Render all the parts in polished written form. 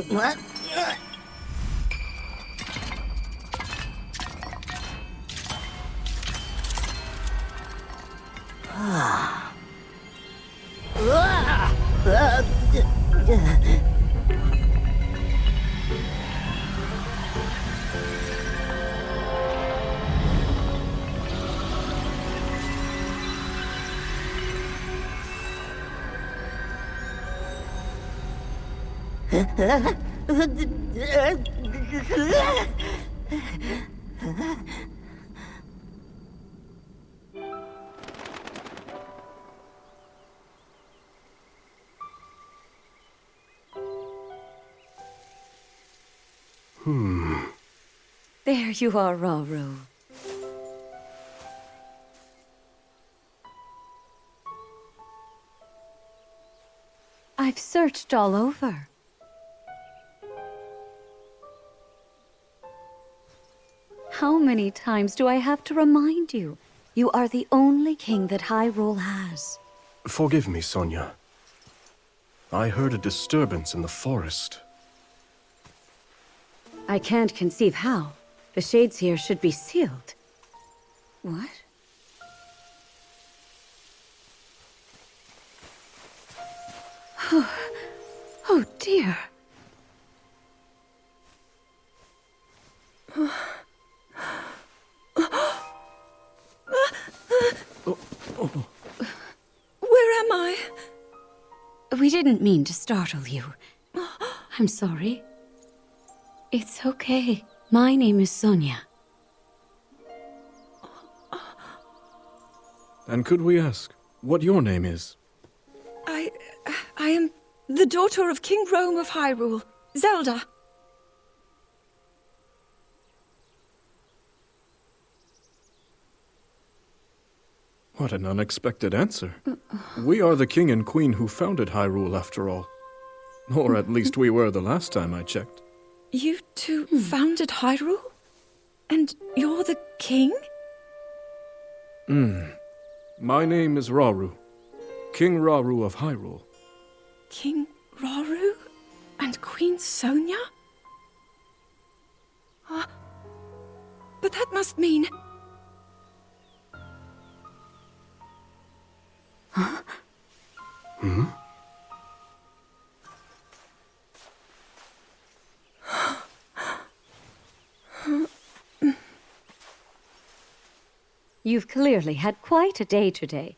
What? There you are, Rauru. I've searched all over. How many times do I have to remind you? You are the only king that Hyrule has. Forgive me, Sonia. I heard a disturbance in the forest. I can't conceive how. The shades here should be sealed. What? Oh dear. Where am I? We didn't mean to startle you. I'm sorry. It's okay. My name is Sonia. And could we ask what your name is? I am the daughter of King Rome of Hyrule, Zelda. What an unexpected answer. We are the king and queen who founded Hyrule, after all. Or at least we were the last time I checked. You two founded Hyrule? And you're the king? My name is Rauru, King Rauru of Hyrule. King Rauru? And Queen Sonia? But that must mean... You've clearly had quite a day today.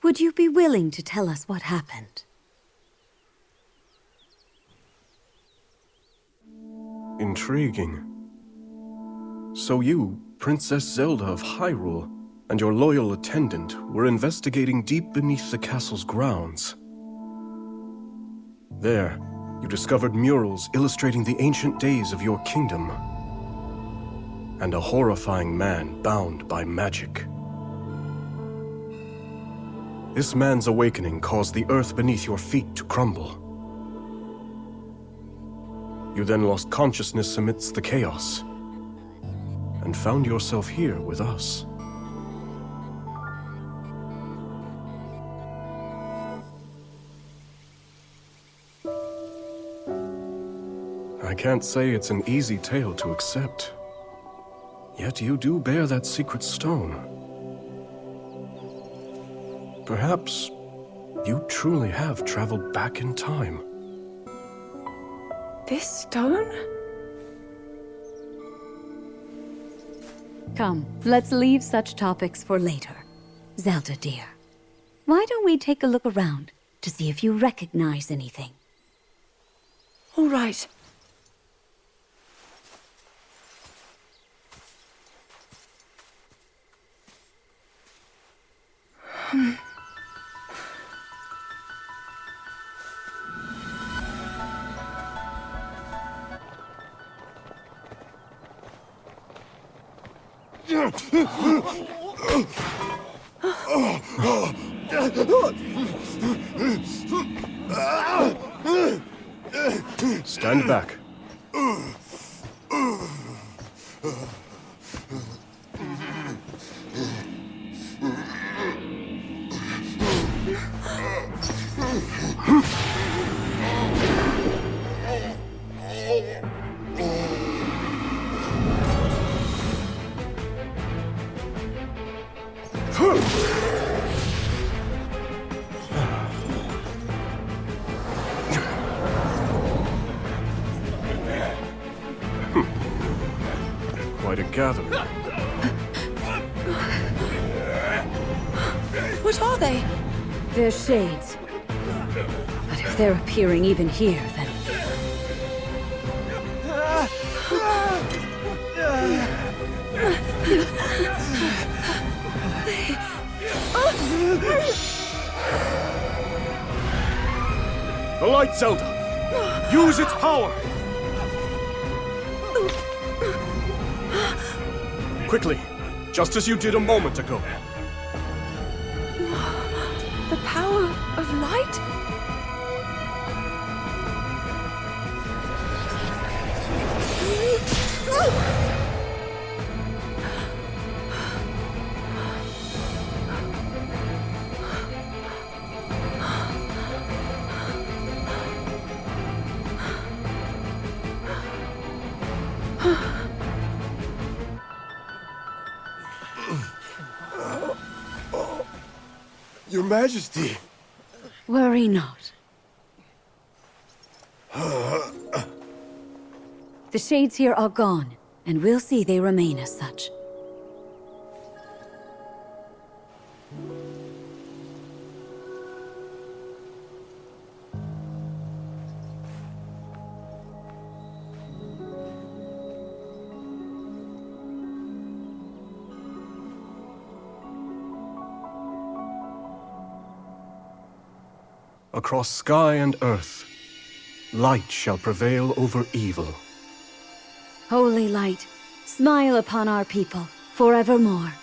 Would you be willing to tell us what happened? Intriguing. So you, Princess Zelda of Hyrule, and your loyal attendant were investigating deep beneath the castle's grounds. There, you discovered murals illustrating the ancient days of your kingdom, and a horrifying man bound by magic. This man's awakening caused the earth beneath your feet to crumble. You then lost consciousness amidst the chaos, and found yourself here with us. I can't say it's an easy tale to accept. Yet you do bear that secret stone. Perhaps you truly have traveled back in time. This stone? Come, let's leave such topics for later. Zelda, dear, why don't we take a look around to see if you recognize anything? All right. Stand back. Quite a gathering. What are they? They're shades. But if they're appearing even here, then... The light, Zelda! Use its power! Quickly, just as you did a moment ago. The power of light? Your Majesty! Worry not. The shades here are gone, and we'll see they remain as such. Across sky and earth, light shall prevail over evil. Holy light, smile upon our people forevermore.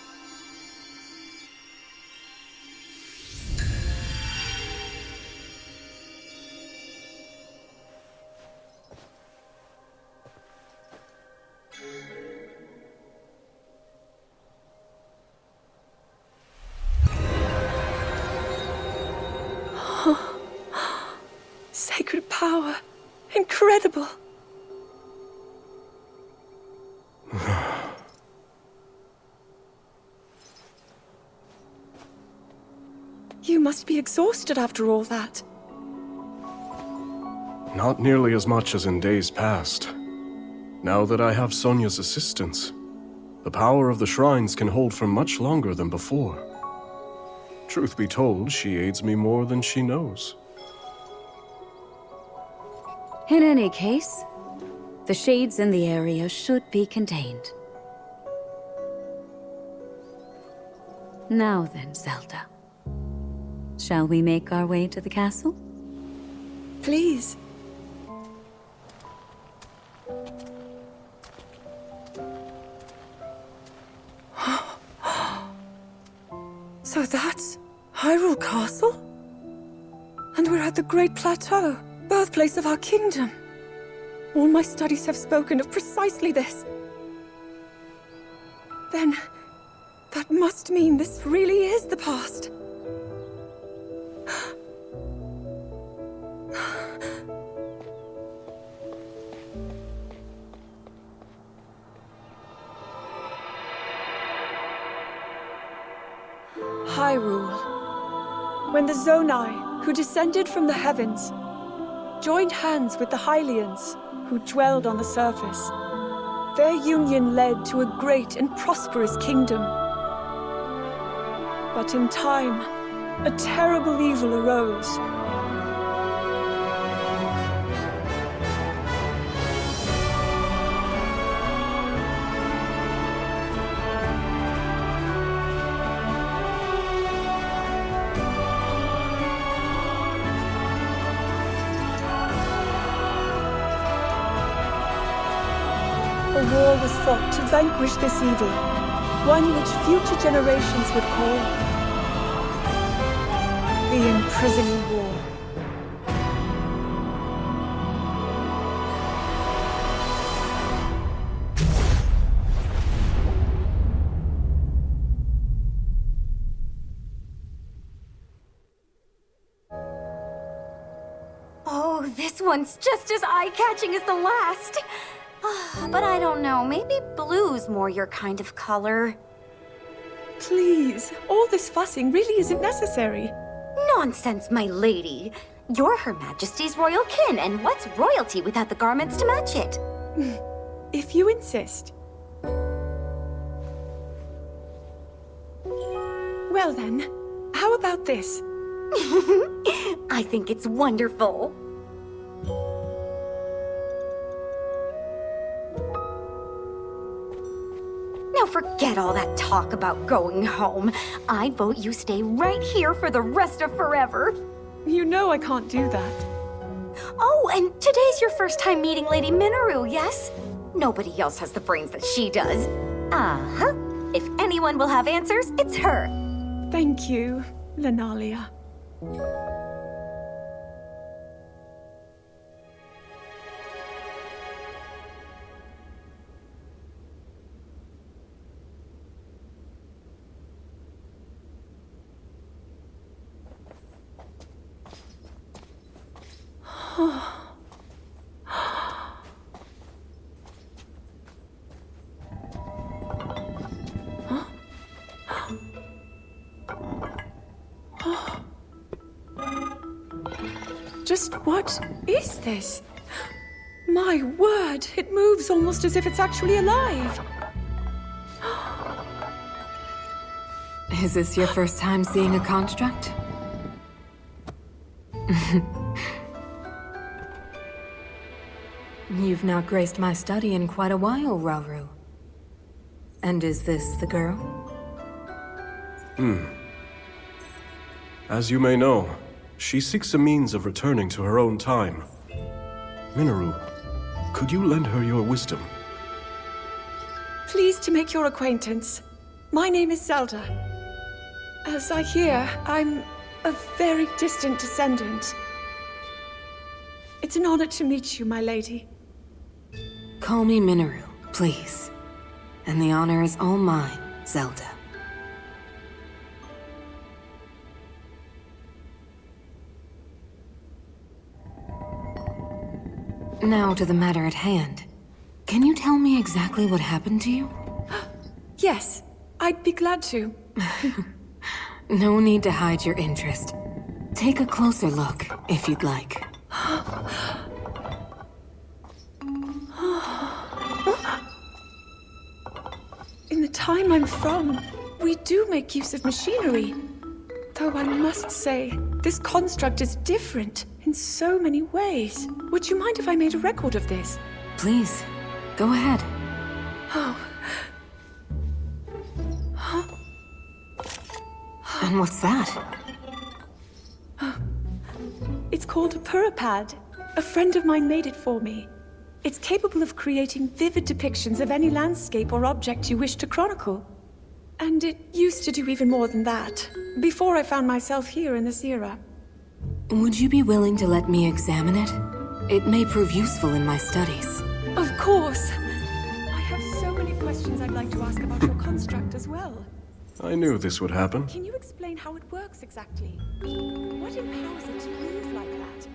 Sacred power. Incredible. You must be exhausted after all that. Not nearly as much as in days past. Now that I have Sonia's assistance, the power of the shrines can hold for much longer than before. Truth be told, she aids me more than she knows. In any case, the shades in the area should be contained. Now then, Zelda. Shall we make our way to the castle? Please. So that's Hyrule Castle? And we're at the Great Plateau, birthplace of our kingdom. All my studies have spoken of precisely this. Then, that must mean this really is the past. Hyrule. When the Zonai, who descended from the heavens, joined hands with the Hylians, who dwelled on the surface, their union led to a great and prosperous kingdom. But in time, a terrible evil arose. war was fought to vanquish this evil, one which future generations would call the Imprisonment War. Oh, this one's just as eye-catching as the last. But I don't know, maybe blue's more your kind of color. Please, all this fussing really isn't necessary. Nonsense, my lady. You're Her Majesty's royal kin, and what's royalty without the garments to match it? If you insist. Well then, how about this? I think it's wonderful. Now forget all that talk about going home. I vote you stay right here for the rest of forever. You know I can't do that. Oh, and today's your first time meeting Lady Minoru, yes? Nobody else has the brains that she does. Uh-huh. If anyone will have answers, it's her. Thank you, Lenalia. Just what is this? My word, it moves almost as if it's actually alive. Is this your first time seeing a construct? You've not graced my study in quite a while, Rauru. And is this the girl? As you may know, she seeks a means of returning to her own time. Minoru, could you lend her your wisdom? Pleased to make your acquaintance. My name is Zelda. As I hear, I'm a very distant descendant. It's an honor to meet you, my lady. Call me Minoru, please. And the honor is all mine, Zelda. Now to the matter at hand. Can you tell me exactly what happened to you? Yes, I'd be glad to. No need to hide your interest. Take a closer look, if you'd like. In the time I'm from, we do make use of machinery. Though I must say, this construct is different in so many ways. Would you mind if I made a record of this? Please, go ahead. Oh. And what's that? It's called a Purapad. A friend of mine made it for me. It's capable of creating vivid depictions of any landscape or object you wish to chronicle. And it used to do even more than that, before I found myself here in this era. Would you be willing to let me examine it? It may prove useful in my studies. Of course. I have so many questions I'd like to ask about your construct as well. I knew this would happen. Can you explain how it works exactly? What empowers it to move like that?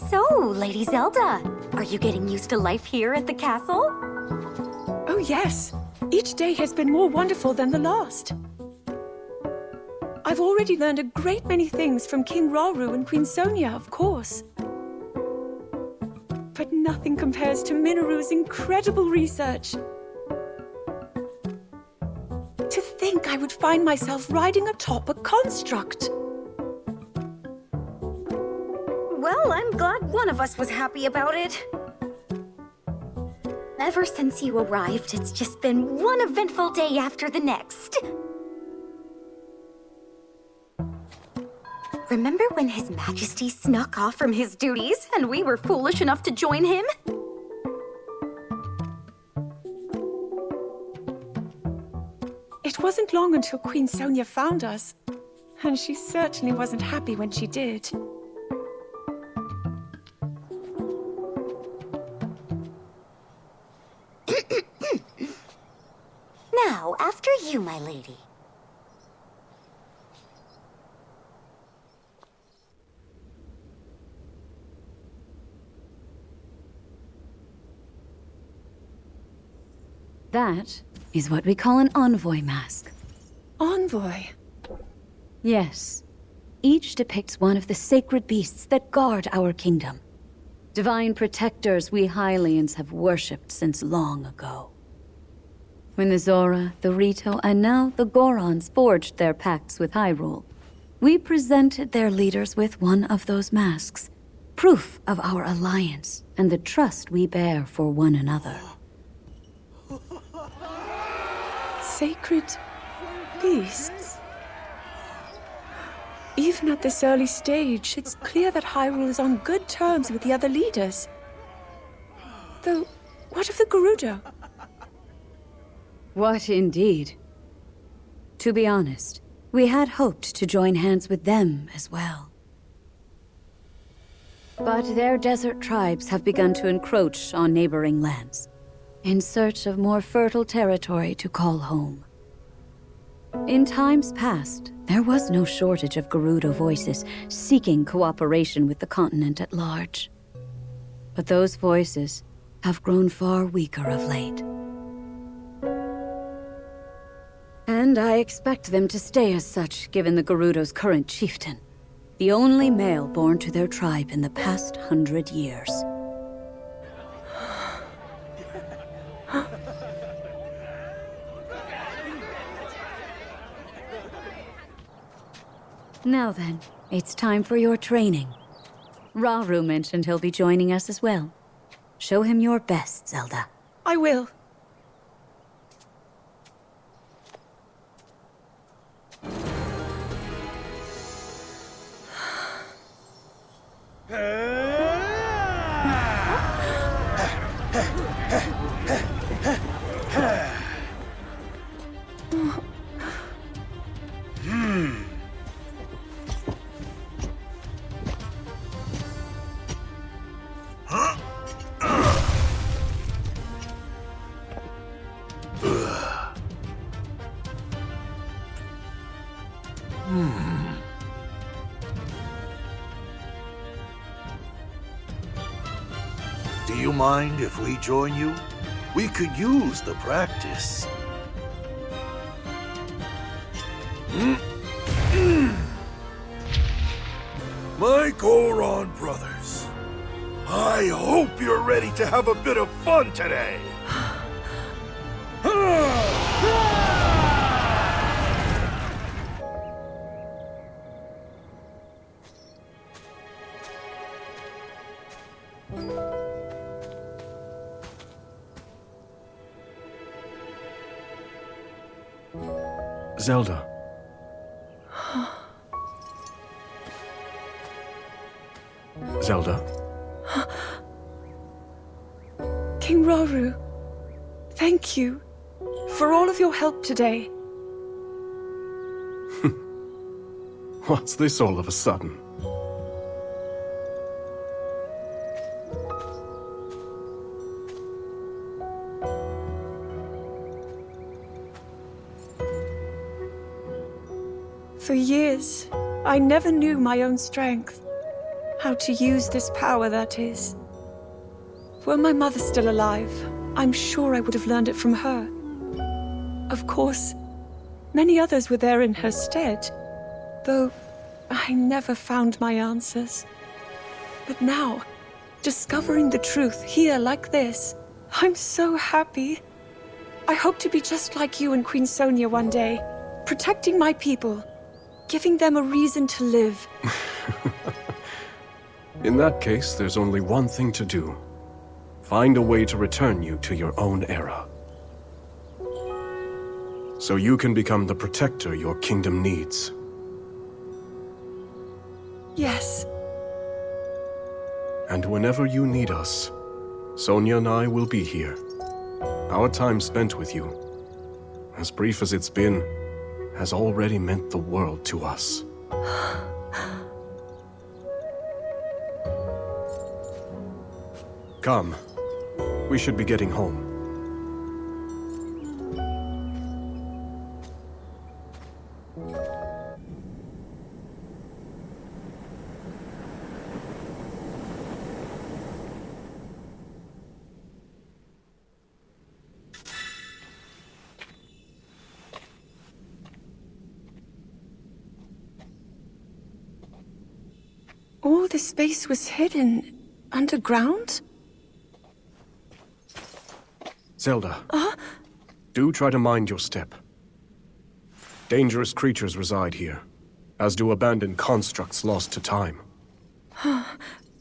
So, Lady Zelda, are you getting used to life here at the castle? Oh yes. Each day has been more wonderful than the last. I've already learned a great many things from King Rauru and Queen Sonia, of course. But nothing compares to Minoru's incredible research. To think I would find myself riding atop a construct. Well, I'm glad one of us was happy about it. Ever since you arrived, it's just been one eventful day after the next. Remember when His Majesty snuck off from his duties and we were foolish enough to join him? It wasn't long until Queen Sonia found us. And she certainly wasn't happy when she did. Now, after you, my lady. That is what we call an envoy mask. Envoy? Yes. Each depicts one of the sacred beasts that guard our kingdom. Divine protectors we Hylians have worshipped since long ago. When the Zora, the Rito, and now the Gorons forged their pacts with Hyrule, we presented their leaders with one of those masks, proof of our alliance and the trust we bear for one another. Sacred beasts? Even at this early stage, it's clear that Hyrule is on good terms with the other leaders. Though, what of the Gerudo? What indeed? To be honest, we had hoped to join hands with them as well. But their desert tribes have begun to encroach on neighboring lands, in search of more fertile territory to call home. In times past, there was no shortage of Gerudo voices seeking cooperation with the continent at large. But those voices have grown far weaker of late. And I expect them to stay as such, given the Gerudo's current chieftain, the only male born to their tribe in the past 100 years. Now then, it's time for your training. Rauru mentioned he'll be joining us as well. Show him your best, Zelda. I will. Do you mind if we join you? We could use the practice. My Goron brothers, I hope you're ready to have a bit of fun today. Zelda. Zelda? King Rauru, thank you for all of your help today. What's this all of a sudden? For years, I never knew my own strength. How to use this power, that is. Were my mother still alive, I'm sure I would have learned it from her. Of course, many others were there in her stead, though I never found my answers. But now, discovering the truth here like this, I'm so happy. I hope to be just like you and Queen Sonia one day, protecting my people, giving them a reason to live. In that case, there's only one thing to do. Find a way to return you to your own era. So you can become the protector your kingdom needs. Yes. And whenever you need us, Sonia and I will be here. Our time spent with you, as brief as it's been, has already meant the world to us. Come. We should be getting home. All this space was hidden underground? Zelda. Do try to mind your step. Dangerous creatures reside here, as do abandoned constructs lost to time.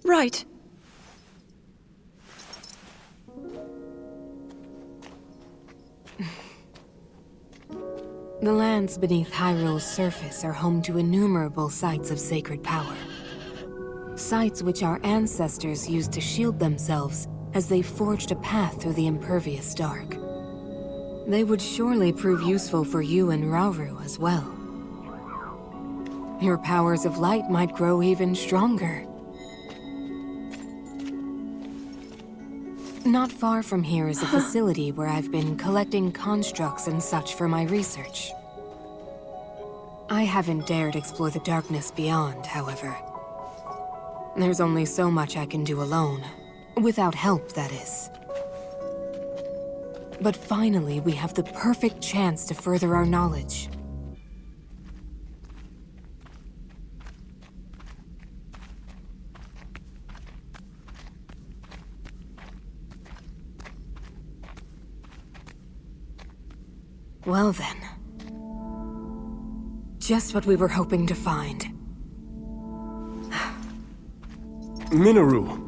Right. The lands beneath Hyrule's surface are home to innumerable sites of sacred power. Sites which our ancestors used to shield themselves as they forged a path through the impervious dark. They would surely prove useful for you and Rauru as well. Your powers of light might grow even stronger. Not far from here is a facility where I've been collecting constructs and such for my research. I haven't dared explore the darkness beyond, however. There's only so much I can do alone. Without help, that is. But finally, we have the perfect chance to further our knowledge. Well then. Just what we were hoping to find. Minoru!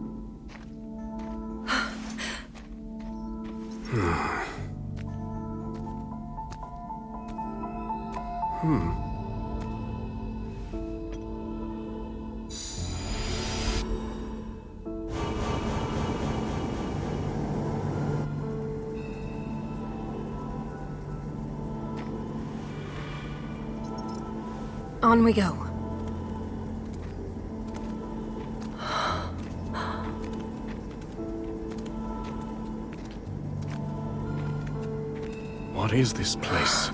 On we go. What is this place?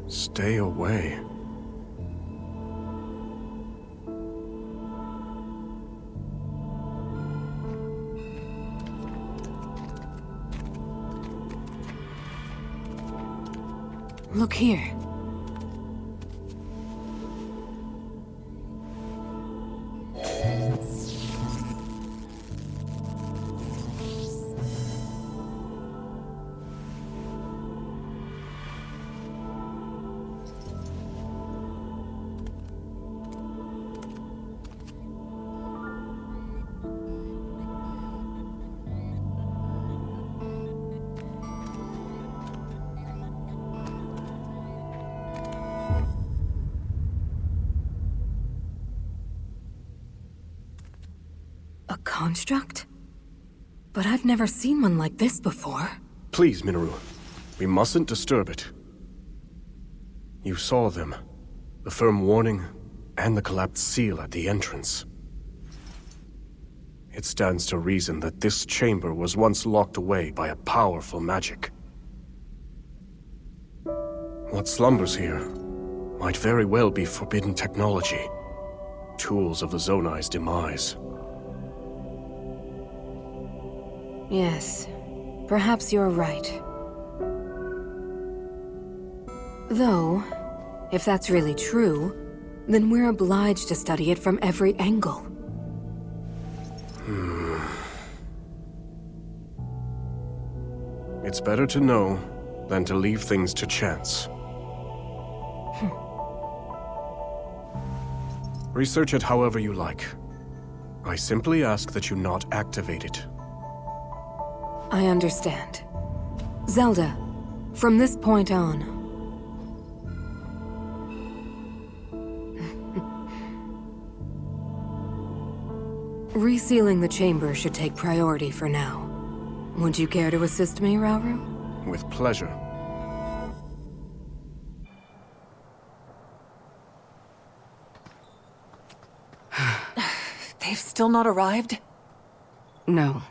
Stay away. Look here. A construct? But I've never seen one like this before. Please, Minoru. We mustn't disturb it. You saw them. The firm warning, and the collapsed seal at the entrance. It stands to reason that this chamber was once locked away by a powerful magic. What slumbers here might very well be forbidden technology. Tools of the Zonai's demise. Yes, perhaps you're right. Though, if that's really true, then we're obliged to study it from every angle. It's better to know than to leave things to chance. Research it however you like. I simply ask that you not activate it. I understand. Zelda, From this point on, resealing the chamber should take priority for now. Would you care to assist me, Rauru? With pleasure. They've still not arrived? No.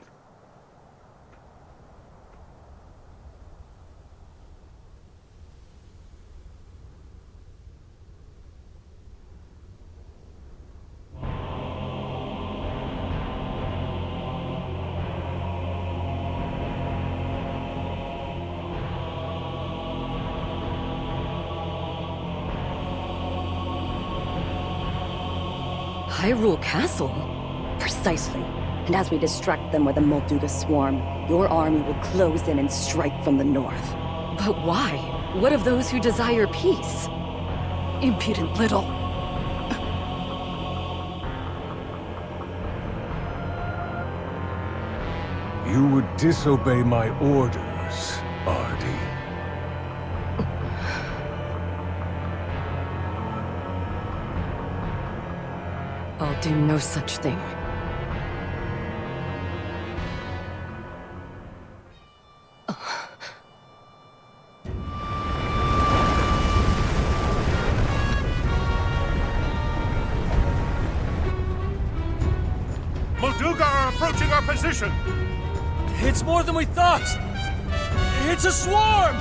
Hyrule Castle? Precisely. And as we distract them with a Molduga swarm, your army will close in and strike from the north. But why? What of those who desire peace? Impudent little. You would disobey my orders, Ardy. I'll do no such thing. Molduga are approaching our position! It's more than we thought! It's a swarm!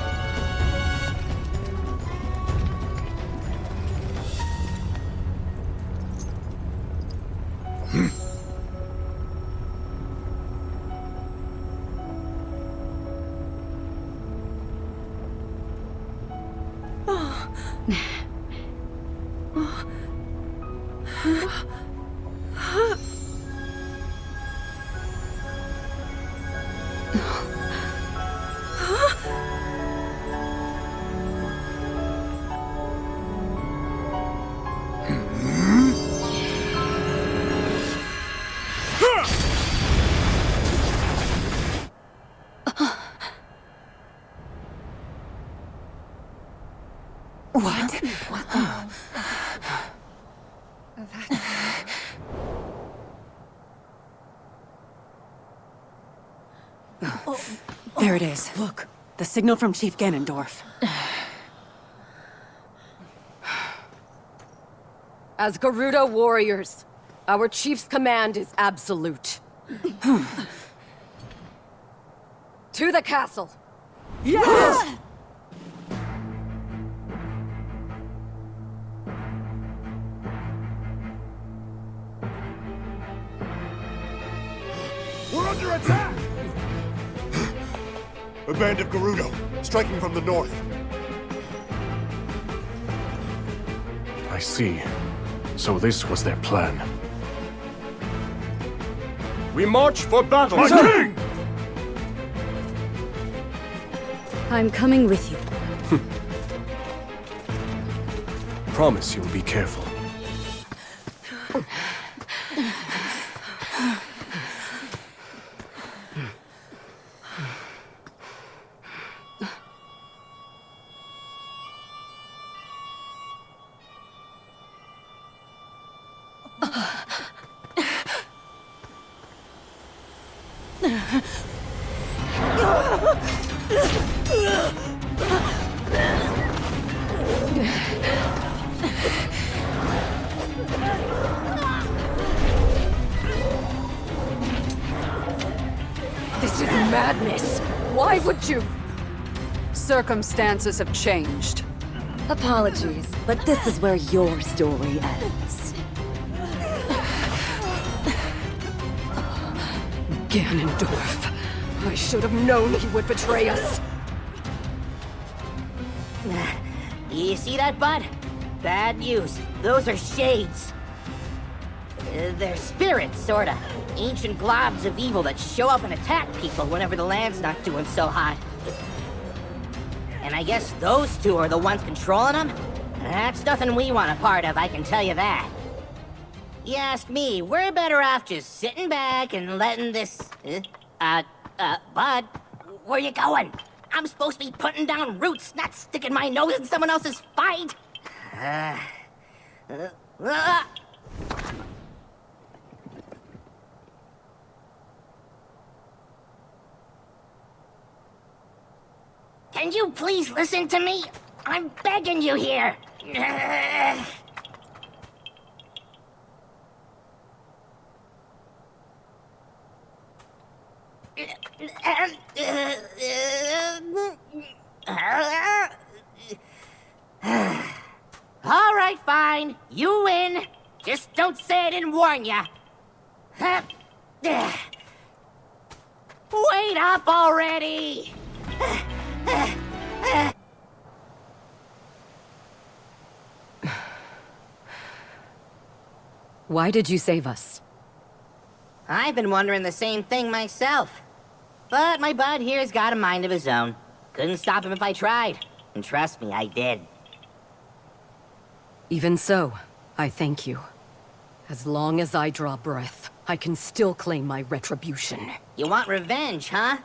There it is. Look, the signal from Chief Ganondorf. As Gerudo warriors, our chief's command is absolute. To the castle! Yes! We're under attack! A band of Gerudo, striking from the north. I see. So this was their plan. We march for battle! My king! I'm coming with you. Promise you'll be careful. This is madness! Why would you? Circumstances have changed. Apologies, but this is where your story ends. Ganondorf. I should have known he would betray us. You see that, bud? Bad news. Those are shades. They're spirits, sorta. Ancient globs of evil that show up and attack people whenever the land's not doing so hot. And I guess those two are the ones controlling them? That's nothing we want a part of, I can tell you that. You ask me, we're better off just sitting back and letting this... Bud, where you going? I'm supposed to be putting down roots, not sticking my nose in someone else's fight. Can you please listen to me? I'm begging you here. All right, fine. You win. Just don't say I didn't warn ya. Wait up already! Why did you save us? I've been wondering the same thing myself. But my bud here's got a mind of his own. Couldn't stop him if I tried. And trust me, I did. Even so, I thank you. As long as I draw breath, I can still claim my retribution. You want revenge, huh?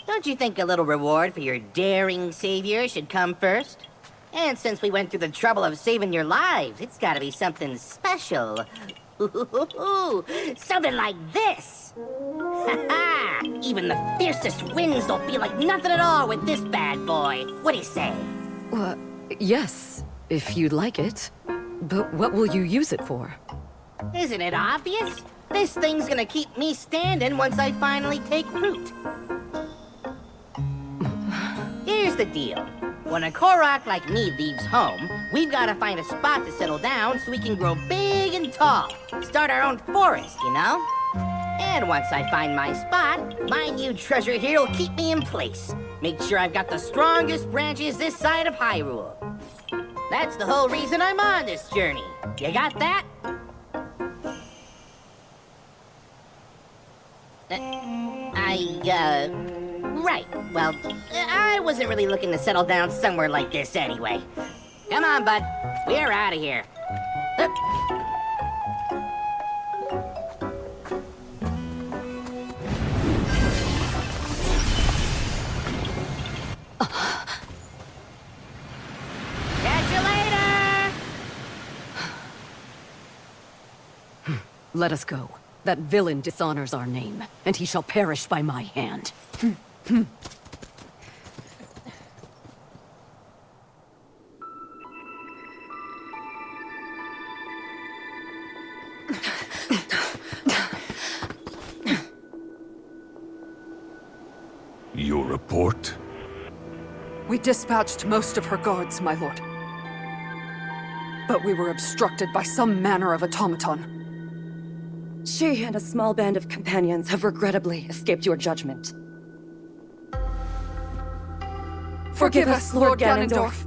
Don't you think a little reward for your daring savior should come first? And since we went through the trouble of saving your lives, it's gotta be something special. Something like this! Ha-ha! Even the fiercest winds don't feel like nothing at all with this bad boy. What do you say? Yes, if you'd like it. But what will you use it for? Isn't it obvious? This thing's gonna keep me standing once I finally take root. Here's the deal. When a Korok like me leaves home, we've gotta find a spot to settle down so we can grow big and tall. Start our own forest, you know? And once I find my spot, my new treasure here will keep me in place. Make sure I've got the strongest branches this side of Hyrule. That's the whole reason I'm on this journey. You got that? Right. Well, I wasn't really looking to settle down somewhere like this anyway. Come on, bud. We're out of here. Catch you later! Let us go. That villain dishonors our name, and he shall perish by my hand. Your report? We dispatched most of her guards, my lord. But we were obstructed by some manner of automaton. She and a small band of companions have regrettably escaped your judgment. Forgive us, Lord Ganondorf.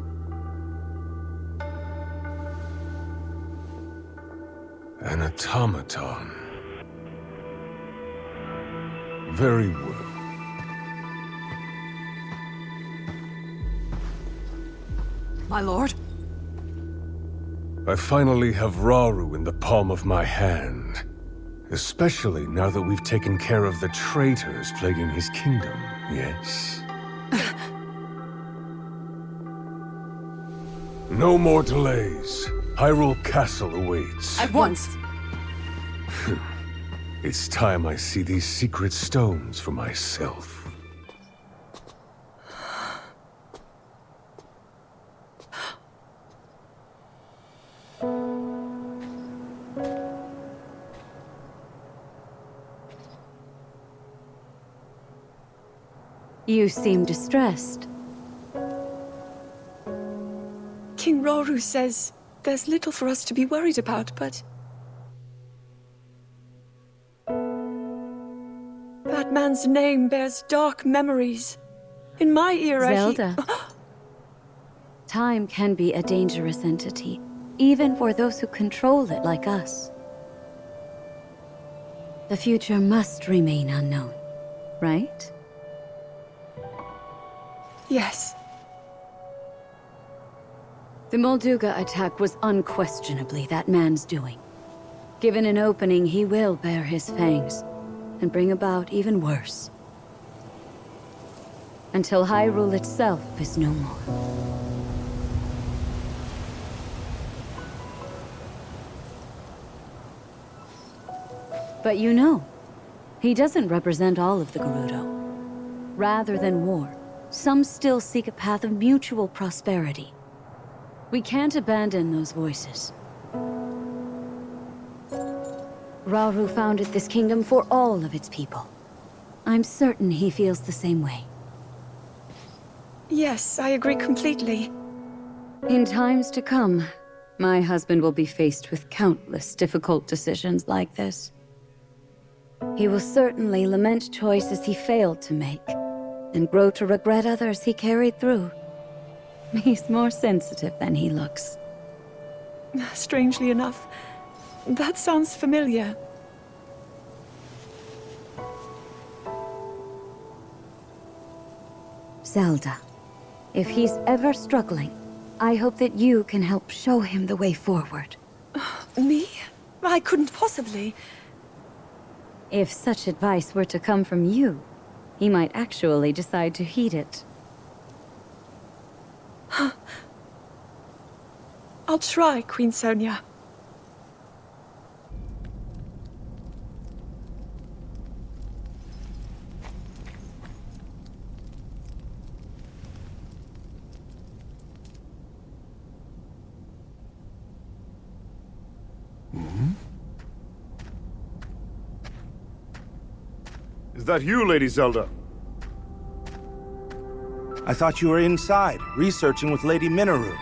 An automaton. Very well. My lord? I finally have Rauru in the palm of my hand. Especially now that we've taken care of the traitors plaguing his kingdom, yes? No more delays. Hyrule Castle awaits. At once! It's time I see these secret stones for myself. You seem distressed. King Rauru says there's little for us to be worried about, but... that man's name bears dark memories. In my era, Zelda. Time can be a dangerous entity, even for those who control it like us. The future must remain unknown, right? Yes. The Molduga attack was unquestionably that man's doing. Given an opening, he will bare his fangs, and bring about even worse. until Hyrule itself is no more. But you know, he doesn't represent all of the Gerudo. Rather than war, some still seek a path of mutual prosperity. We can't abandon those voices. Rauru founded this kingdom for all of its people. I'm certain he feels the same way. Yes, I agree completely. In times to come, my husband will be faced with countless difficult decisions like this. He will certainly lament choices he failed to make, and grow to regret others he carried through. He's more sensitive than he looks. Strangely enough, that sounds familiar. Zelda, if he's ever struggling, I hope that you can help show him the way forward. Me? I couldn't possibly. If such advice were to come from you, he might actually decide to heed it. I'll try, Queen Sonia. Is that you, Lady Zelda? I thought you were inside, researching with Lady Minoru.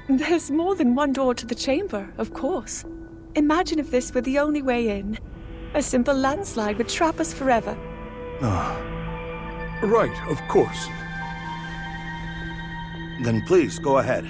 There's more than one door to the chamber, of course. Imagine if this were the only way in. A simple landslide would trap us forever. Right, of course. Then please, go ahead.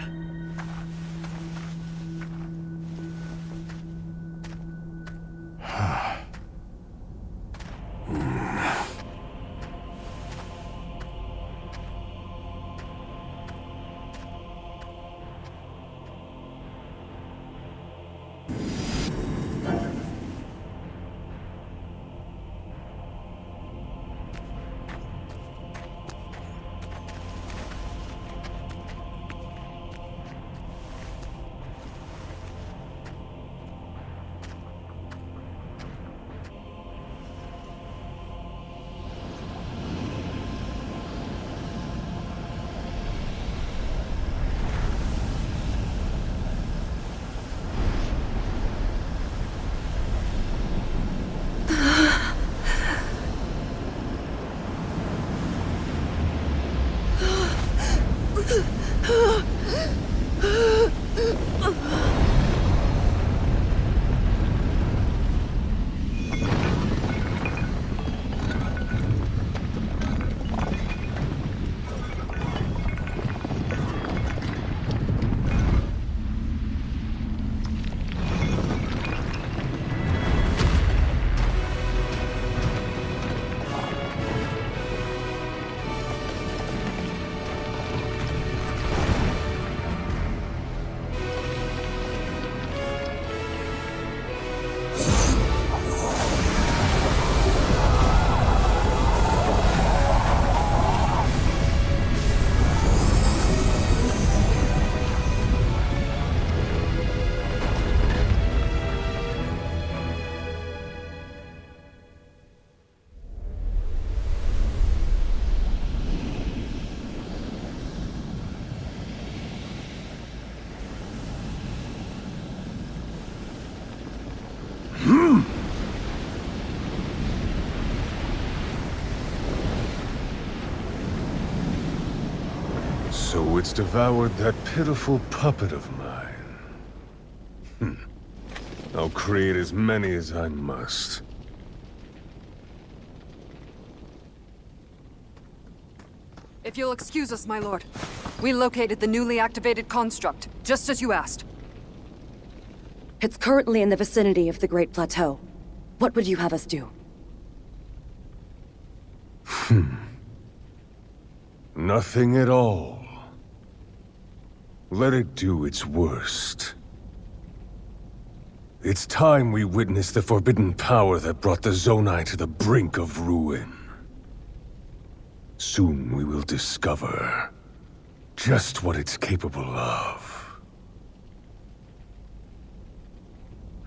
So it's devoured that pitiful puppet of mine. I'll create as many as I must. If you'll excuse us, my lord. We located the newly activated construct, just as you asked. It's currently in the vicinity of the Great Plateau. What would you have us do? Nothing at all. Let it do its worst. It's time we witness the forbidden power that brought the Zonai to the brink of ruin. Soon we will discover just what it's capable of.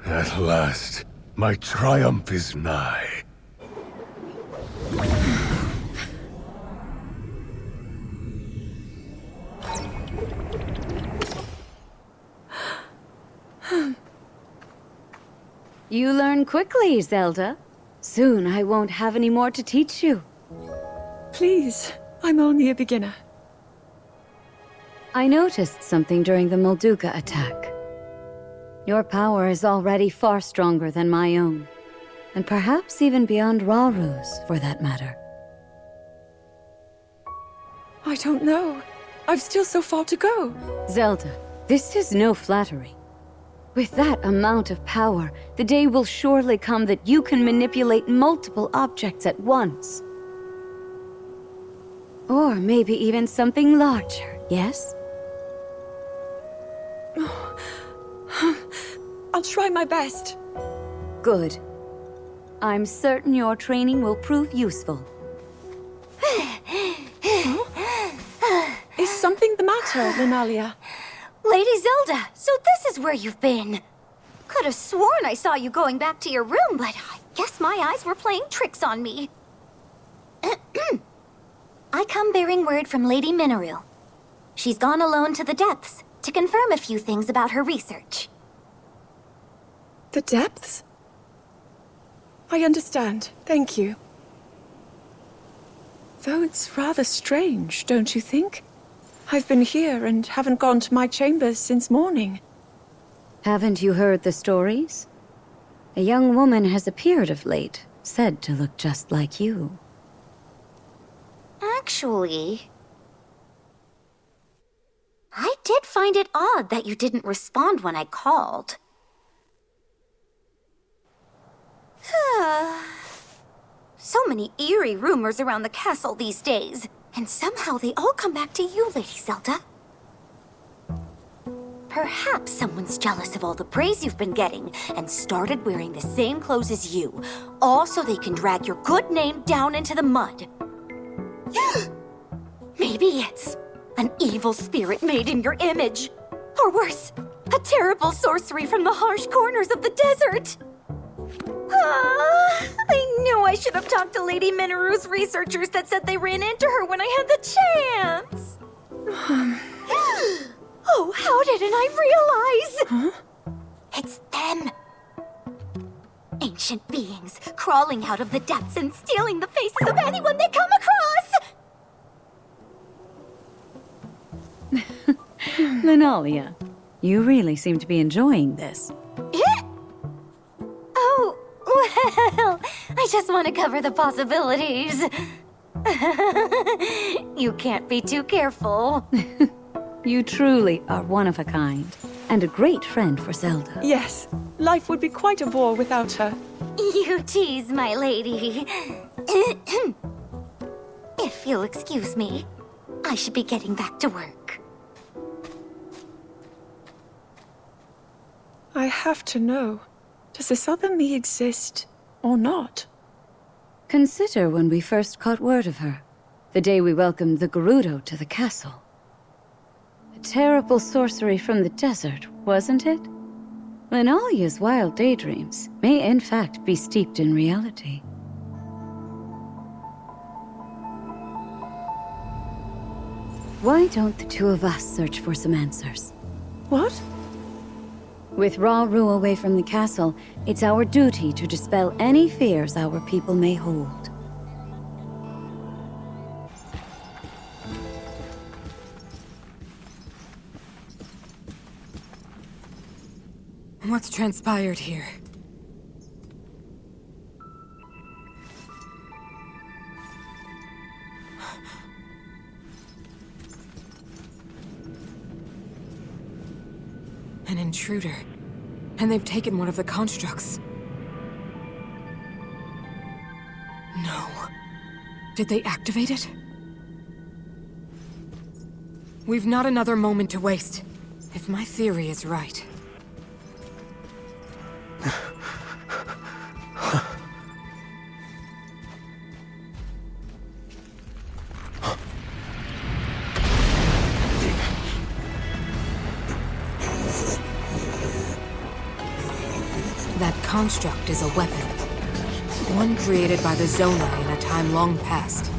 At last, my triumph is nigh. You learn quickly, Zelda. Soon I won't have any more to teach you. Please, I'm only a beginner. I noticed something during the Molduga attack. Your power is already far stronger than my own, and perhaps even beyond Raru's, for that matter. I don't know. I've still so far to go. Zelda, this is no flattery. With that amount of power, the day will surely come that you can manipulate multiple objects at once. Or maybe even something larger, yes? I'll try my best. Good. I'm certain your training will prove useful. Is something the matter, Lunalia? Lady Zelda, so this is where you've been. Could have sworn I saw you going back to your room, but I guess my eyes were playing tricks on me. I come bearing word from Lady Mineru. She's gone alone to the depths to confirm a few things about her research. The depths? I understand. Thank you. Though it's rather strange, don't you think? I've been here and haven't gone to my chambers since morning. Haven't you heard the stories? A young woman has appeared of late, said to look just like you. Actually, I did find it odd that you didn't respond when I called. So many eerie rumors around the castle these days, and somehow they all come back to you, Lady Zelda. Perhaps someone's jealous of all the praise you've been getting and started wearing the same clothes as you, all so they can drag your good name down into the mud. Maybe it's an evil spirit made in your image. Or worse, a terrible sorcery from the harsh corners of the desert. I knew I should have talked to Lady Mineru's researchers that said they ran into her when I had the chance. Oh, how didn't I realize? Huh? It's them. Ancient beings crawling out of the depths and stealing the faces of anyone they come across. Lunalia, you really seem to be enjoying this. Oh, well, I just want to cover the possibilities. You can't be too careful. You truly are one of a kind, and a great friend for Zelda. Yes, life would be quite a bore without her. You tease, my lady. If you'll excuse me, I should be getting back to work. I have to know, does this other me exist or not? Consider when we first caught word of her, the day we welcomed the Gerudo to the castle. A terrible sorcery from the desert, wasn't it? Lunalia's wild daydreams may in fact be steeped in reality. Why don't the two of us search for some answers? What? With Rauru away from the castle, it's our duty to dispel any fears our people may hold. What's transpired here? An intruder. And they've taken one of the constructs. No. Did they activate it? We've not another moment to waste. If my theory is right. construct is a weapon. One created by the Zonai in a time long past.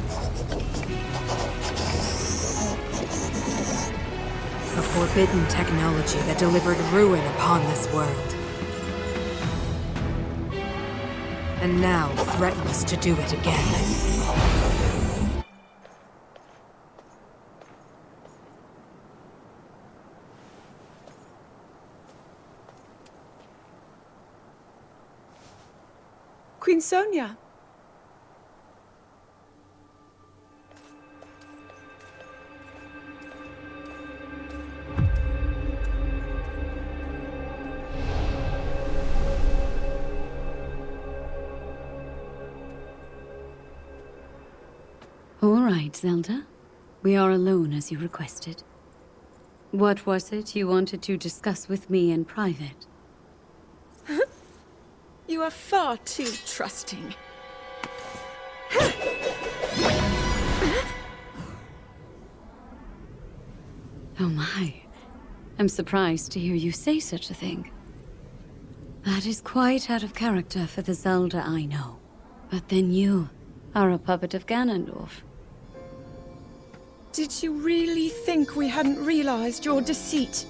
A forbidden technology that delivered ruin upon this world. And now threatens to do it again. Queen Sonia. All right, Zelda. We are alone as you requested. What was it you wanted to discuss with me in private? You are far too trusting. Oh my. I'm surprised to hear you say such a thing. That is quite out of character for the Zelda I know. But then you are a puppet of Ganondorf. Did you really think we hadn't realized your deceit?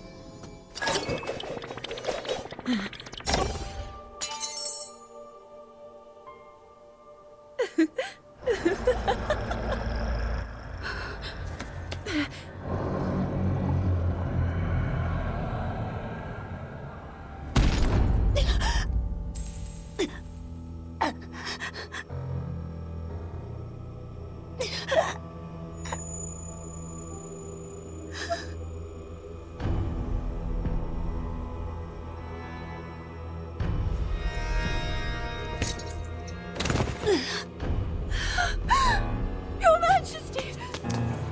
Your Majesty!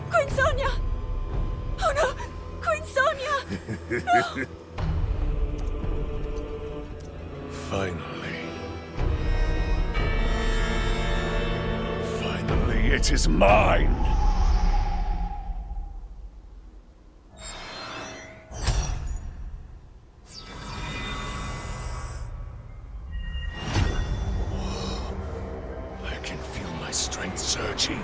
Queen Sonia! Oh no! Queen Sonia! No! Finally. Finally, it is mine! I can feel my strength surging.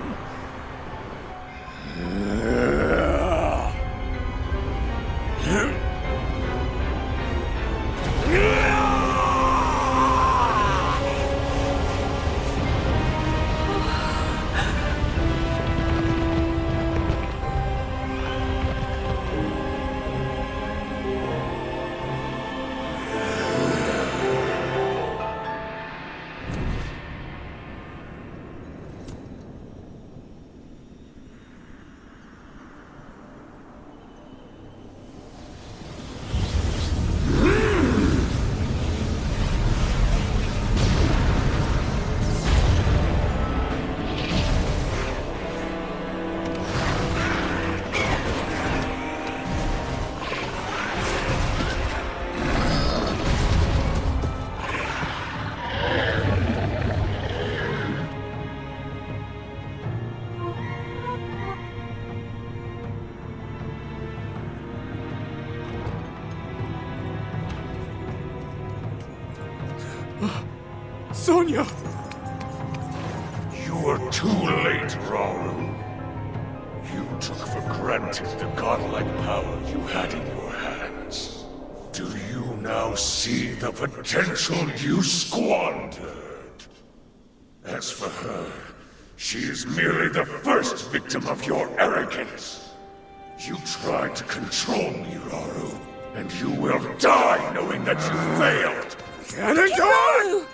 Sonia! You were too late, Rauru. You took for granted the godlike power you had in your hands. Do you now see the potential you squandered? As for her, she is merely the first victim of your arrogance. You tried to control me, Rauru, and you will die knowing that you failed. Ganondorf!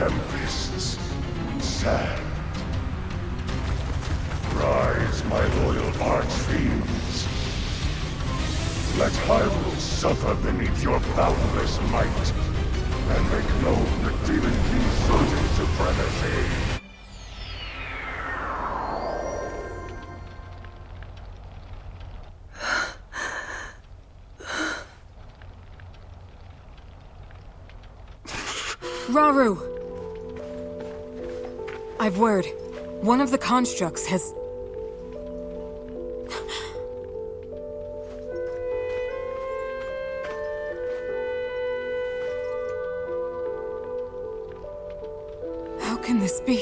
tempests, sand. Rise, my loyal archfiends. Let Hyrule suffer beneath your boundless might, and make known the Demon King's certain supremacy. Rauru! I've word. One of the constructs has... How can this be?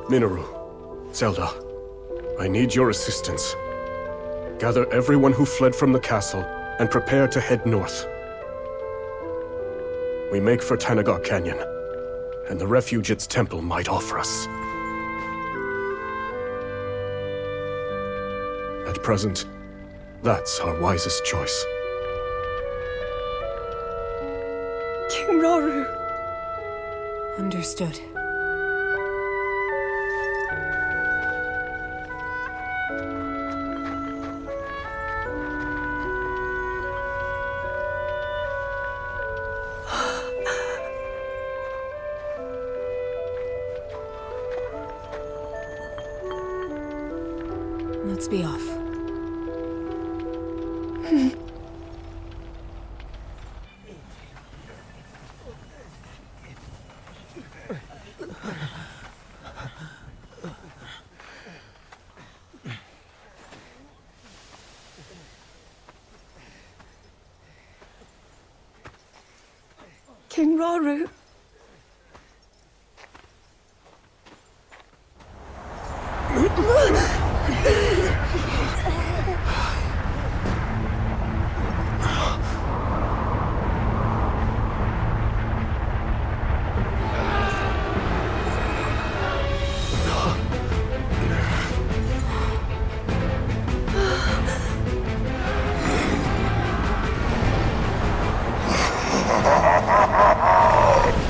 Minoru, Zelda, I need your assistance. Gather everyone who fled from the castle and prepare to head north. We make for Tanagar Canyon, and the refuge its temple might offer us. At present, that's our wisest choice. King Rauru. Understood. Let's be off. King Rauru.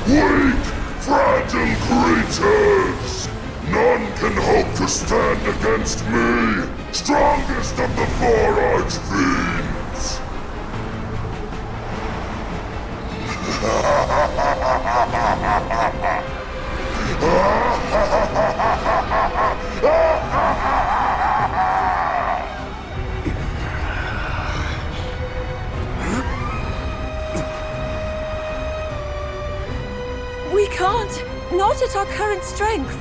Weak, fragile creatures! None can hope to stand against me, strongest of the four archfiends! We can't! Not at our current strength!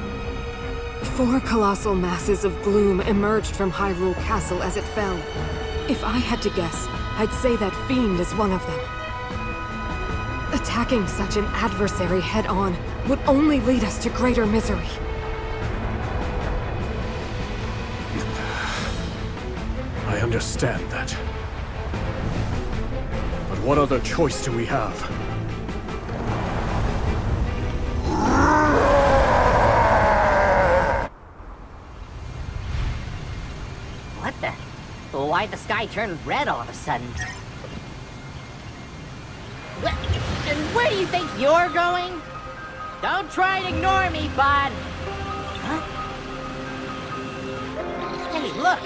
4 colossal masses of gloom emerged from Hyrule Castle as it fell. If I had to guess, I'd say that fiend is one of them. Attacking such an adversary head-on would only lead us to greater misery. I understand that. But what other choice do we have? What the? Why'd the sky turn red all of a sudden? And where do you think you're going? Don't try and ignore me, bud! Huh? Hey, look!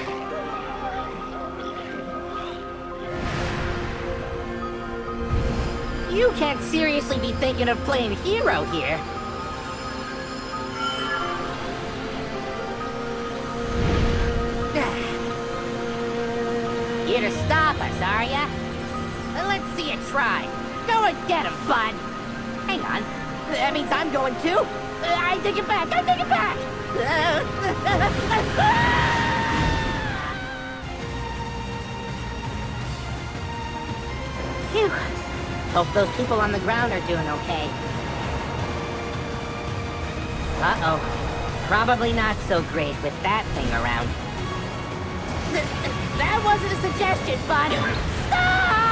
You can't seriously be thinking of playing hero here. Here to stop us, are ya? Let's see you try. Go and get him, bud. Hang on. That means I'm going too. I take it back. I take it back. Phew. Hope those people on the ground are doing okay. Uh-oh. Probably not so great with that thing around. That wasn't a suggestion, bud. Stop!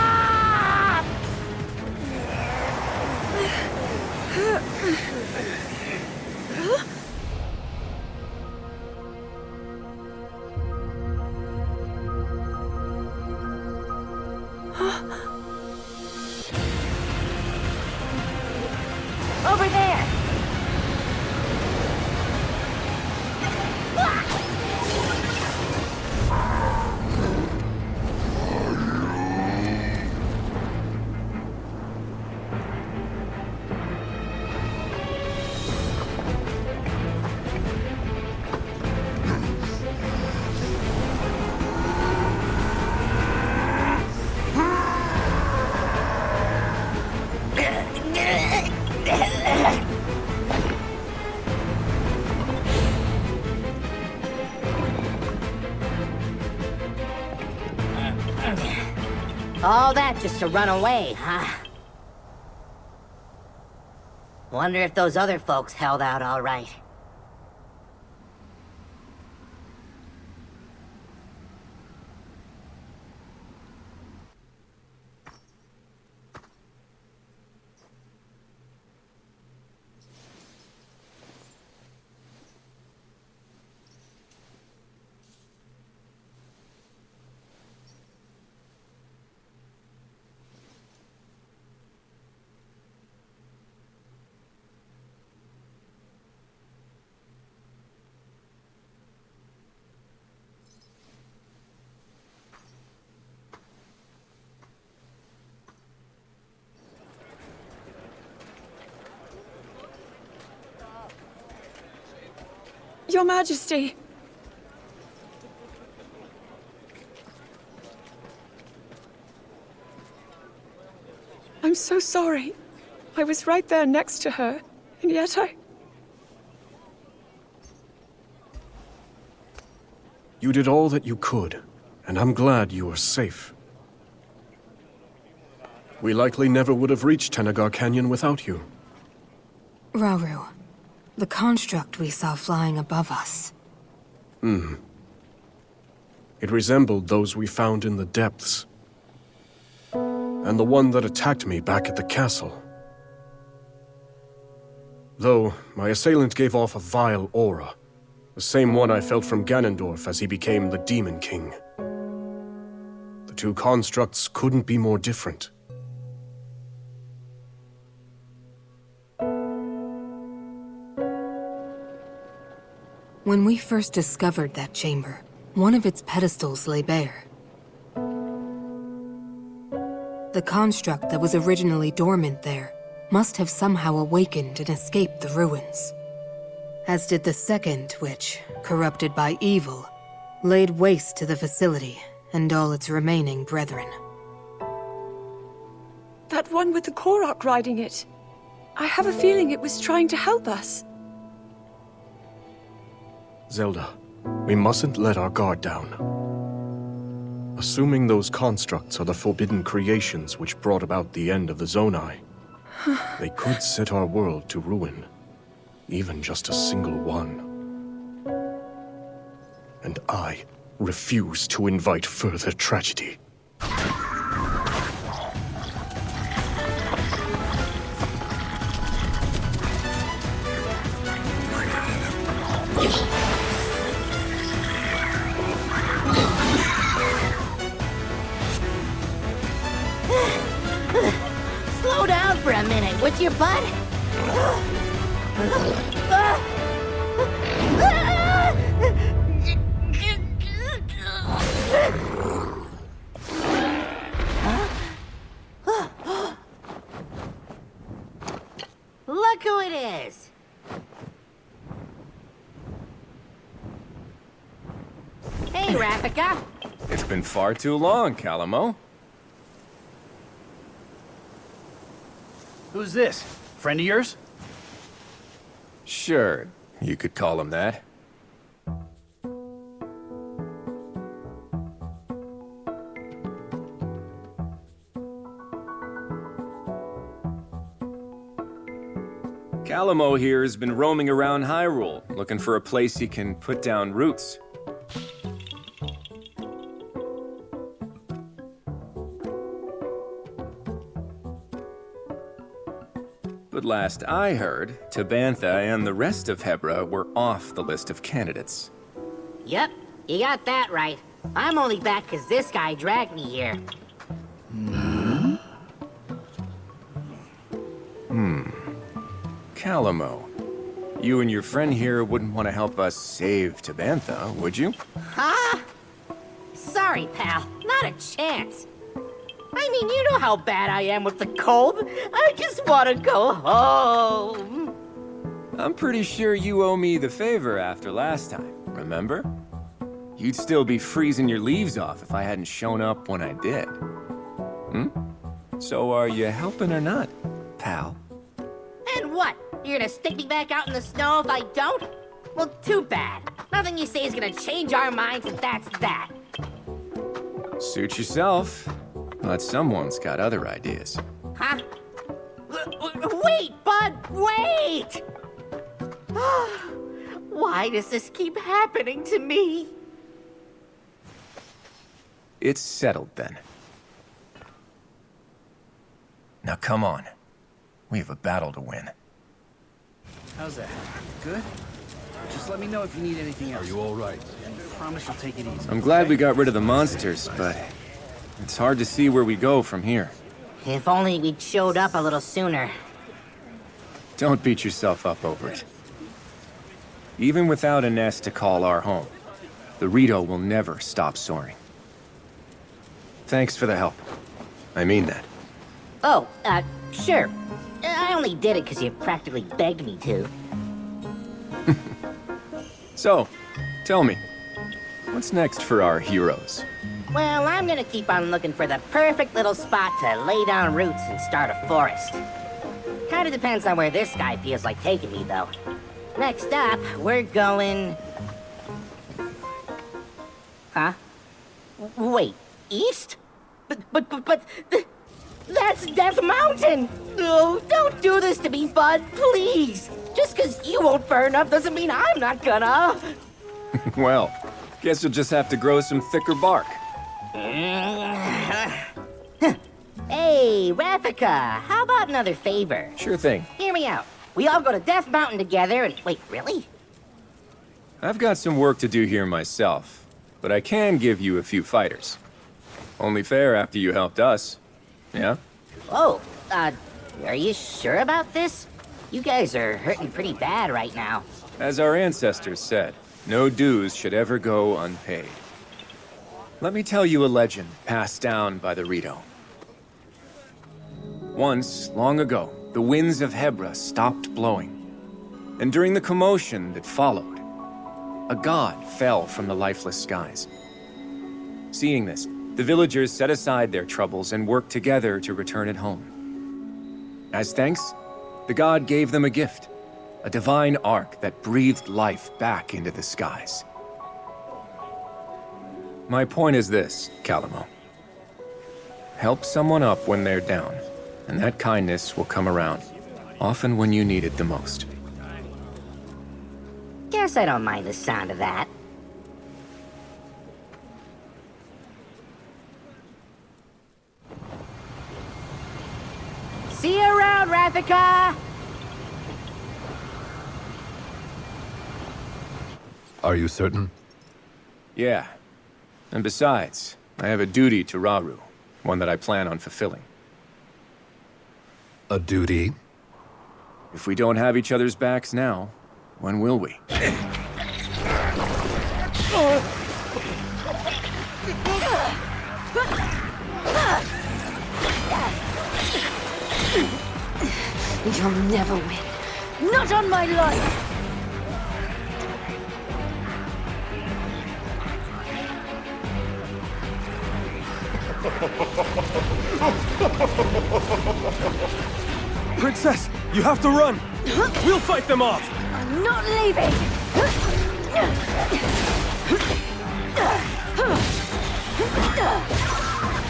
Over there! All that just to run away, huh? Wonder if those other folks held out all right. Your Majesty! I'm so sorry. I was right there next to her, and yet You did all that you could, and I'm glad you are safe. We likely never would have reached Tenagar Canyon without you. Rauru, the construct we saw flying above us. It resembled those we found in the depths. And the one that attacked me back at the castle. Though, my assailant gave off a vile aura. The same one I felt from Ganondorf as he became the Demon King. The two constructs couldn't be more different. When we first discovered that chamber, one of its pedestals lay bare. The construct that was originally dormant there must have somehow awakened and escaped the ruins. As did the second, which, corrupted by evil, laid waste to the facility and all its remaining brethren. that one with the Korok riding it. I have a feeling it was trying to help us. Zelda, we mustn't let our guard down. Assuming those constructs are the forbidden creations which brought about the end of the Zonai, they could set our world to ruin. Even just a single one. And I refuse to invite further tragedy. Slow down for a minute, would you, bud? Look who it is! Hey, Rafika! It's been far too long, Calamo. Who's this? Friend of yours? Sure, you could call him that. Calamo here has been roaming around Hyrule, looking for a place he can put down roots. But last I heard, Tabantha and the rest of Hebra were off the list of candidates. Yep, you got that right. I'm only back because this guy dragged me here. Calamo, you and your friend here wouldn't want to help us save Tabantha, would you? Huh? Sorry, pal. Not a chance. I mean, you know how bad I am with the cold. I just want to go home. I'm pretty sure you owe me the favor after last time, remember? You'd still be freezing your leaves off if I hadn't shown up when I did. Hmm? So are you helping or not, pal? And what? You're gonna stick me back out in the snow if I don't? Well, too bad. Nothing you say is gonna change our minds, and that's that. Suit yourself, but someone's got other ideas. Huh? Wait, Bud, wait! Why does this keep happening to me? It's settled then. Now come on. We have a battle to win. How's that? Good? Just let me know if you need anything else. Are you all right? And promise you'll take it easy. I'm glad we got rid of the monsters, but it's hard to see where we go from here. If only we'd showed up a little sooner. Don't beat yourself up over it. Even without a nest to call our home, the Rito will never stop soaring. Thanks for the help. I mean that. Oh, sure. I only did it because you practically begged me to. So, tell me, what's next for our heroes? Well, I'm gonna keep on looking for the perfect little spot to lay down roots and start a forest. Kinda depends on where this guy feels like taking me, though. Next up, we're going... Huh? Wait, east? But... That's Death Mountain! No, don't do this to me, Bud, please! Just because you won't burn up doesn't mean I'm not gonna! Well, guess you'll just have to grow some thicker bark. Hey, Rafika, how about another favor? Sure thing. Hear me out. We all go to Death Mountain together and... Wait, really? I've got some work to do here myself, but I can give you a few fighters. Only fair after you helped us. Yeah? Oh, are you sure about this? You guys are hurting pretty bad right now. As our ancestors said, no dues should ever go unpaid. Let me tell you a legend passed down by the Rito. Once, long ago, the winds of Hebra stopped blowing. And during the commotion that followed, a god fell from the lifeless skies. Seeing this, the villagers set aside their troubles and worked together to return it home. As thanks, the god gave them a gift, a divine ark that breathed life back into the skies. My point is this, Calamo. Help someone up when they're down, and that kindness will come around, often when you need it the most. Guess I don't mind the sound of that. See you around, Rafika! Are you certain? Yeah. And besides, I have a duty to Rauru, one that I plan on fulfilling. A duty? If we don't have each other's backs now, when will we? You'll never win. Not on my life! Princess, you have to run! We'll fight them off! I'm not leaving!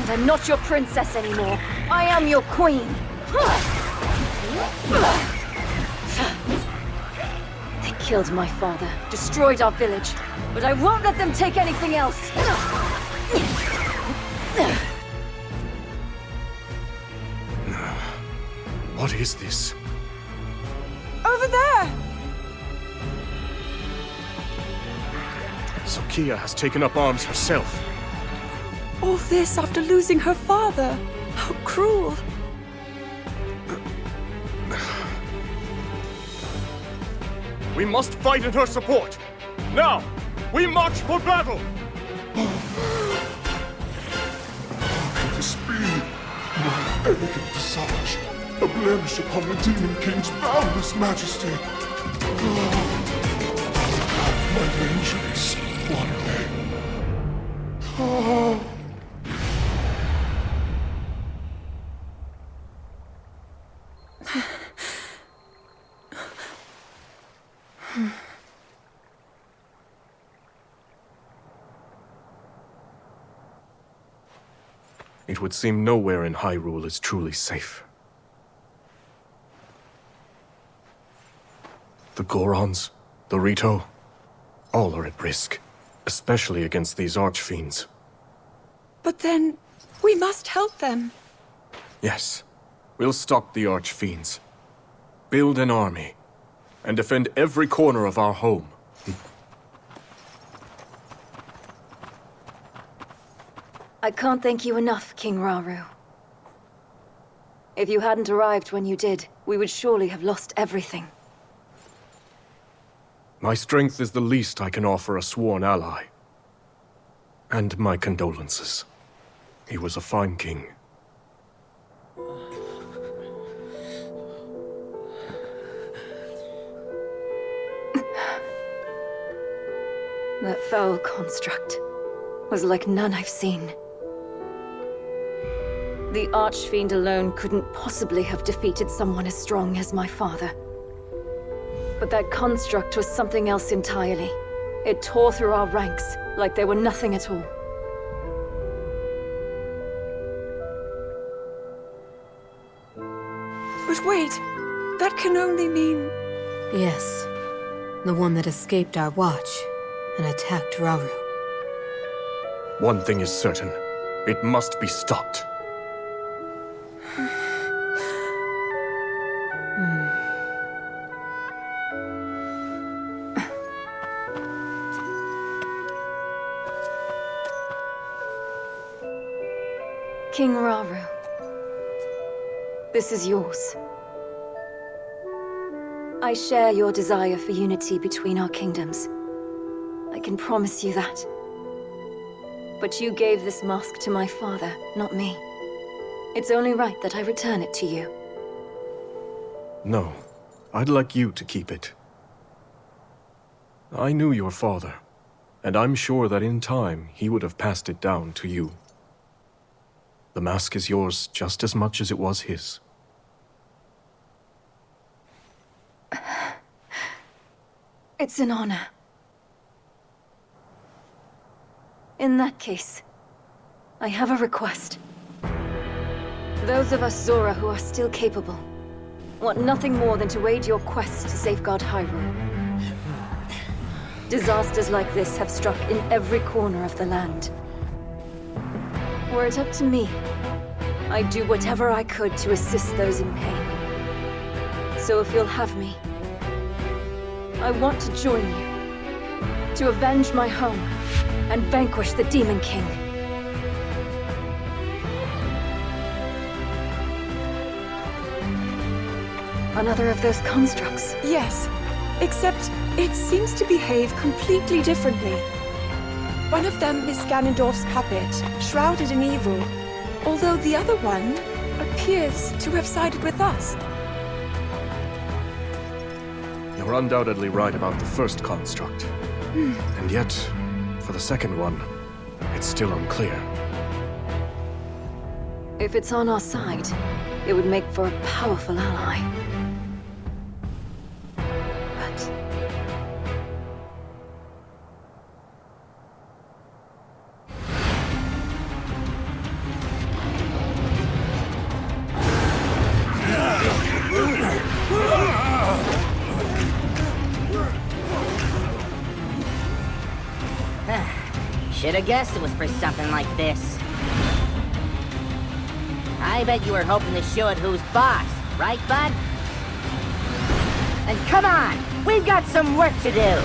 And I'm not your princess anymore. I am your queen. They killed my father, destroyed our village, but I won't let them take anything else. What is this? Over there! Sokia has taken up arms herself. All this after losing her father. How cruel. We must fight in her support. Now, we march for battle! The speed, my elegant visage, a blemish upon the Demon King's boundless majesty. My vengeance, one day. It would seem nowhere in Hyrule is truly safe. The Gorons, the Rito, all are at risk, especially against these archfiends. But then, we must help them. Yes, we'll stop the archfiends, build an army, and defend every corner of our home. I can't thank you enough, King Rauru. If you hadn't arrived when you did, we would surely have lost everything. My strength is the least I can offer a sworn ally. And my condolences. He was a fine king. That foul construct was like none I've seen. The Archfiend alone couldn't possibly have defeated someone as strong as my father. But that construct was something else entirely. It tore through our ranks like they were nothing at all. But wait, that can only mean... Yes, the one that escaped our watch and attacked Rauru. One thing is certain. It must be stopped. King Rauru, this is yours. I share your desire for unity between our kingdoms. I can promise you that. But you gave this mask to my father, not me. It's only right that I return it to you. No, I'd like you to keep it. I knew your father, and I'm sure that in time he would have passed it down to you. The mask is yours just as much as it was his. It's an honor. In that case, I have a request. Those of us Zora who are still capable want nothing more than to aid your quest to safeguard Hyrule. Disasters like this have struck in every corner of the land. Were it up to me, I'd do whatever I could to assist those in pain. So if you'll have me, I want to join you, to avenge my home, and vanquish the Demon King. Another of those constructs. Yes, except it seems to behave completely differently. One of them is Ganondorf's puppet, shrouded in evil, although the other one appears to have sided with us. You're undoubtedly right about the first construct. And yet, for the second one, it's still unclear. If it's on our side, it would make for a powerful ally. But... Should've guessed it was for something like this. I bet you were hoping to show it who's boss, right, bud? Then come on! We've got some work to do!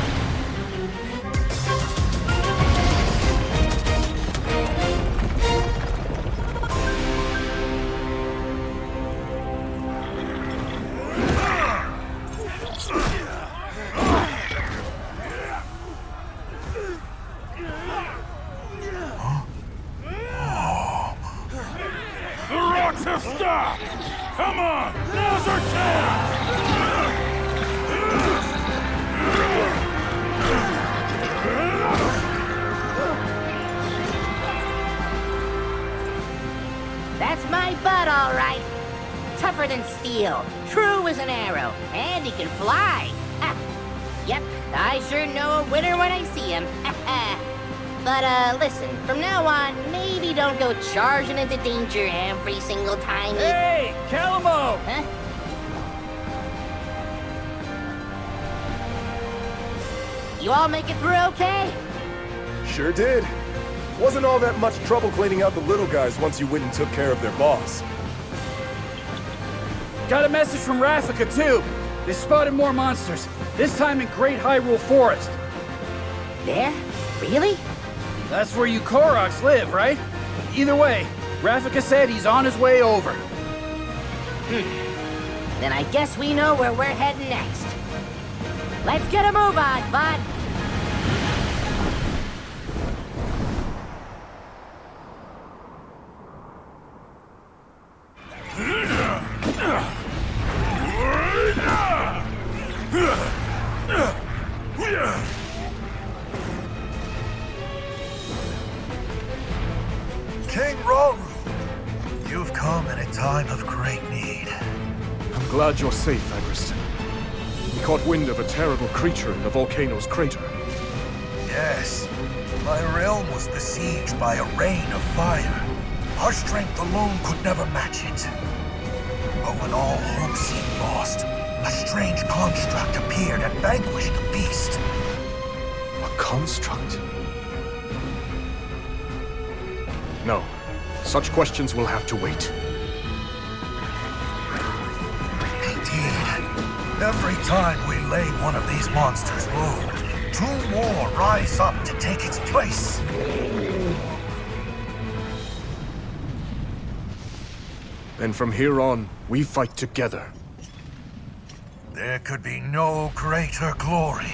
clocks have stopped! Come on! Now's our chance! That's my bud, all right. Tougher than steel, true as an arrow, and he can fly. Ha. Yep, I sure know a winner when I see him. But, listen, from now on, maybe don't go charging into danger every single time you... Hey, Calamo! Huh? You all make it through okay? Sure did. Wasn't all that much trouble cleaning out the little guys once you went and took care of their boss. Got a message from Rafika, too. They spotted more monsters, this time in Great Hyrule Forest. There? Really? That's where you Koroks live, right? Either way, Rafika said he's on his way over. Then I guess we know where we're heading next. Let's get a move on, bud. King Rauru, you've come in a time of great need. I'm glad you're safe, Agriston. We caught wind of a terrible creature in the volcano's crater. Yes, my realm was besieged by a rain of fire. Our strength alone could never match it. But when all hope seemed lost, a strange construct appeared and vanquished the beast. A construct? No. Such questions will have to wait. Indeed. Every time we lay one of these monsters low, two more rise up to take its place. And from here on, we fight together. There could be no greater glory.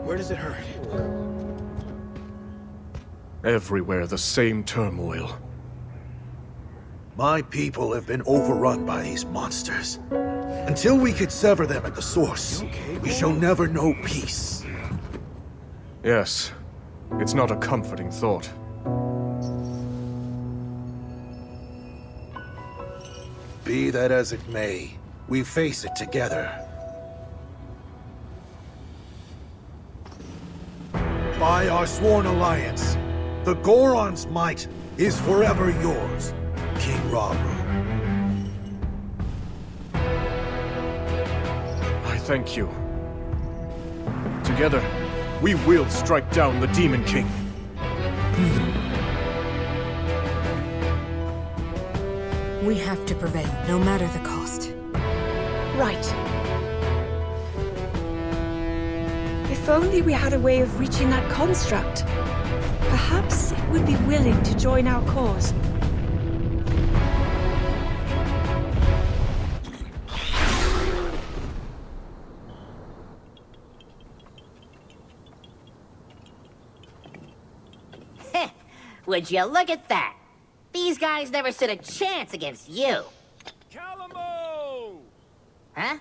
Where does it hurt? Everywhere the same turmoil. My people have been overrun by these monsters. Until we could sever them at the source, we shall never know peace. Yes. It's not a comforting thought. Be that as it may, we face it together. By our sworn alliance, the Goron's might is forever yours, King Rauru. I thank you. Together, we will strike down the Demon King. We have to prevail, no matter the cost. Right. If only we had a way of reaching that construct. Perhaps it would be willing to join our cause. Would you look at that? These guys never stood a chance against you. Calamo! Huh?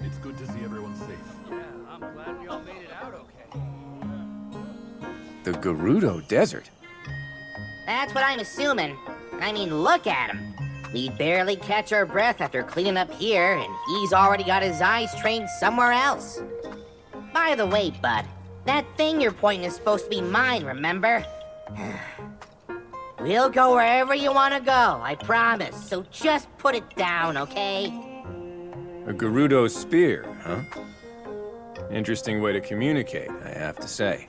It's good to see everyone safe. Yeah, I'm glad we all made it out okay. The Gerudo Desert? That's what I'm assuming. I mean, look at him. We barely catch our breath after cleaning up here, and he's already got his eyes trained somewhere else. By the way, bud, that thing you're pointing is supposed to be mine, remember? We'll go wherever you want to go, I promise. So just put it down, okay? A Gerudo spear, huh? Interesting way to communicate, I have to say.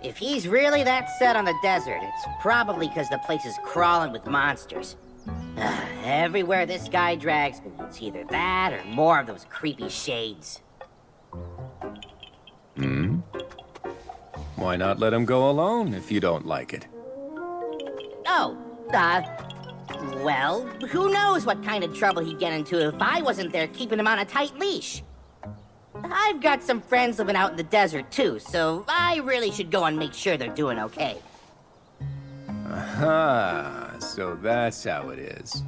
If he's really that set on the desert, it's probably because the place is crawling with monsters. Everywhere this guy drags me, it's either that or more of those creepy shades. Why not let him go alone if you don't like it? Oh, well, who knows what kind of trouble he'd get into if I wasn't there keeping him on a tight leash. I've got some friends living out in the desert too, so I really should go and make sure they're doing okay. Aha, so that's how it is.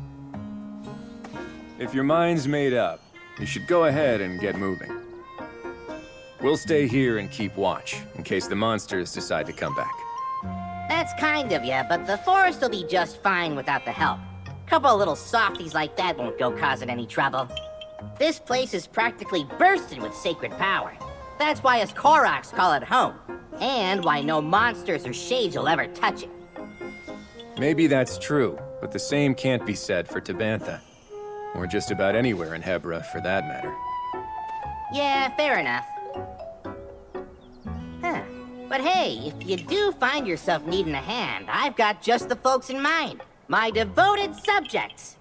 If your mind's made up, you should go ahead and get moving. We'll stay here and keep watch, in case the monsters decide to come back. That's kind of ya, but the forest will be just fine without the help. Couple of little softies like that won't go causing any trouble. This place is practically bursting with sacred power. That's why us Koroks call it home, and why no monsters or shades will ever touch it. Maybe that's true, but the same can't be said for Tabantha. Or just about anywhere in Hebra, for that matter. Yeah, fair enough. Huh. But hey, if you do find yourself needing a hand, I've got just the folks in mind. My devoted subjects.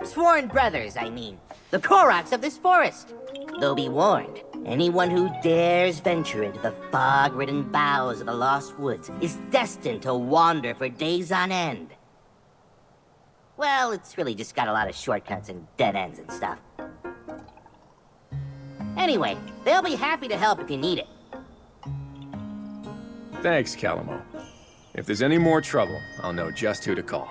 Sworn brothers, I mean. The Koroks of this forest. Though be warned, anyone who dares venture into the fog-ridden boughs of the Lost Woods is destined to wander for days on end. Well, it's really just got a lot of shortcuts and dead ends and stuff. Anyway, they'll be happy to help if you need it. Thanks, Calamo. If there's any more trouble, I'll know just who to call.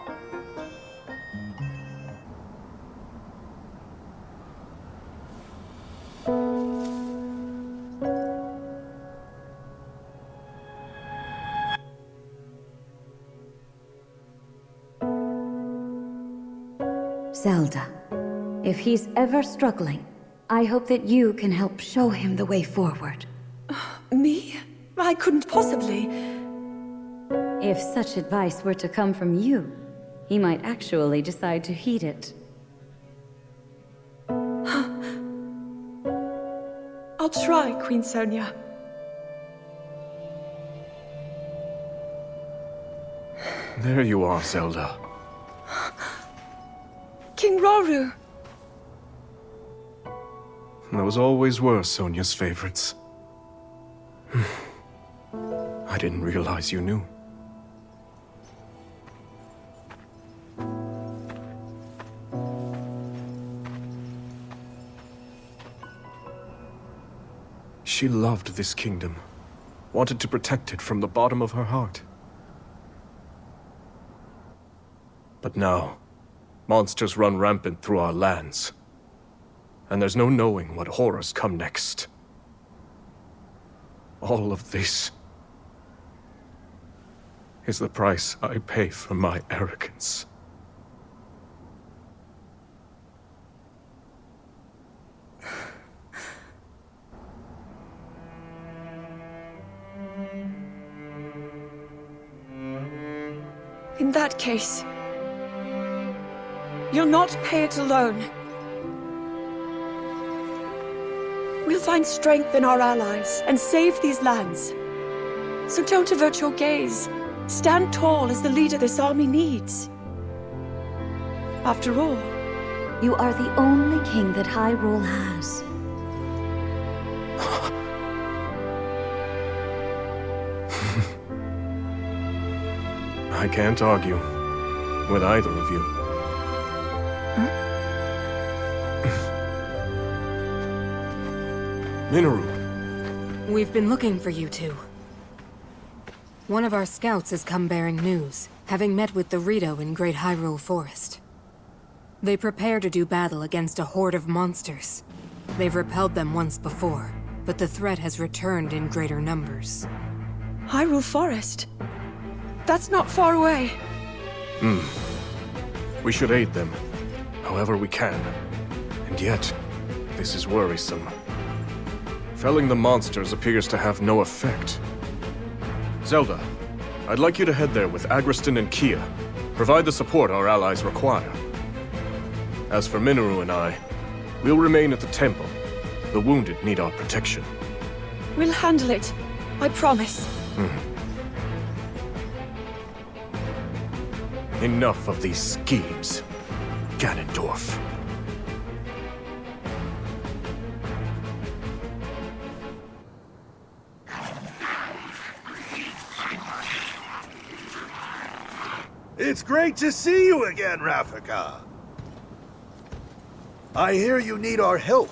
Zelda, if he's ever struggling, I hope that you can help show him the way forward. Me? I couldn't possibly. If such advice were to come from you, he might actually decide to heed it. I'll try, Queen Sonia. There you are, Zelda. King Rauru! Those always were Sonia's favorites. I didn't realize you knew. She loved this kingdom, wanted to protect it from the bottom of her heart. But now, monsters run rampant through our lands, and there's no knowing what horrors come next. All of this is the price I pay for my arrogance. In that case, you'll not pay it alone. We'll find strength in our allies and save these lands. So don't avert your gaze. Stand tall as the leader this army needs. After all, you are the only king that Hyrule has. I can't argue with either of you. Minoru. We've been looking for you two. One of our scouts has come bearing news, having met with the Rito in Great Hyrule Forest. They prepare to do battle against a horde of monsters. They've repelled them once before, but the threat has returned in greater numbers. Hyrule Forest? That's not far away. We should aid them, however we can. And yet, this is worrisome. Felling the monsters appears to have no effect. Zelda, I'd like you to head there with Agriston and Kia. Provide the support our allies require. As for Minoru and I, we'll remain at the temple. The wounded need our protection. We'll handle it. I promise. Enough of these schemes, Ganondorf. It's great to see you again, Rafika. I hear you need our help.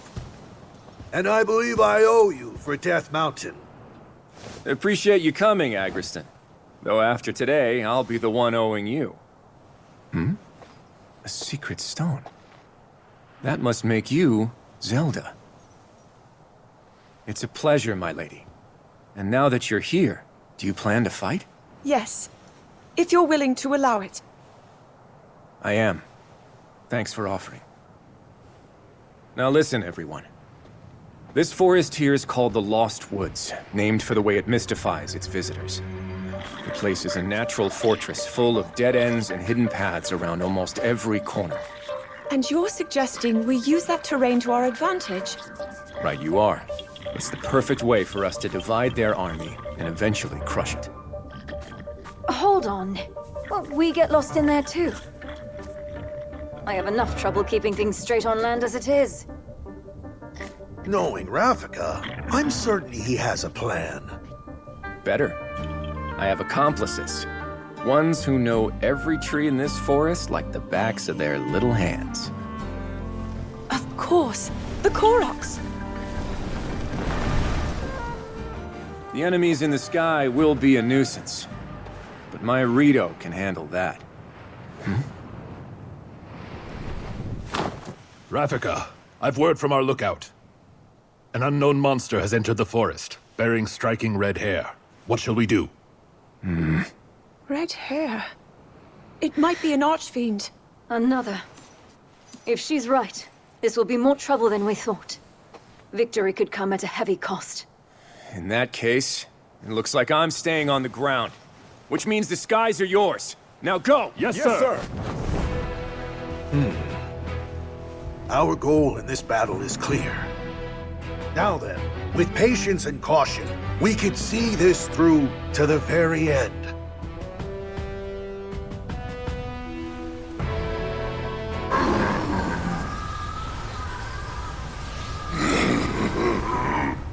And I believe I owe you for Death Mountain. Appreciate you coming, Agriston. Though after today, I'll be the one owing you. A secret stone. That must make you Zelda. It's a pleasure, my lady. And now that you're here, do you plan to fight? Yes. If you're willing to allow it. I am. Thanks for offering. Now listen, everyone. This forest here is called the Lost Woods, named for the way it mystifies its visitors. The place is a natural fortress full of dead ends and hidden paths around almost every corner. And you're suggesting we use that terrain to our advantage? Right you are. It's the perfect way for us to divide their army and eventually crush it. Hold on. Well, we get lost in there too. I have enough trouble keeping things straight on land as it is. Knowing Rafika, I'm certain he has a plan. Better. I have accomplices. Ones who know every tree in this forest like the backs of their little hands. Of course. The Koroks. The enemies in the sky will be a nuisance. But my Rito can handle that. Rafika, I've word from our lookout. An unknown monster has entered the forest, bearing striking red hair. What shall we do? Red hair. It might be an archfiend. Another. If she's right, this will be more trouble than we thought. Victory could come at a heavy cost. In that case, it looks like I'm staying on the ground. Which means the skies are yours. Now go! Yes, sir! Our goal in this battle is clear. Now then, with patience and caution, we can see this through to the very end.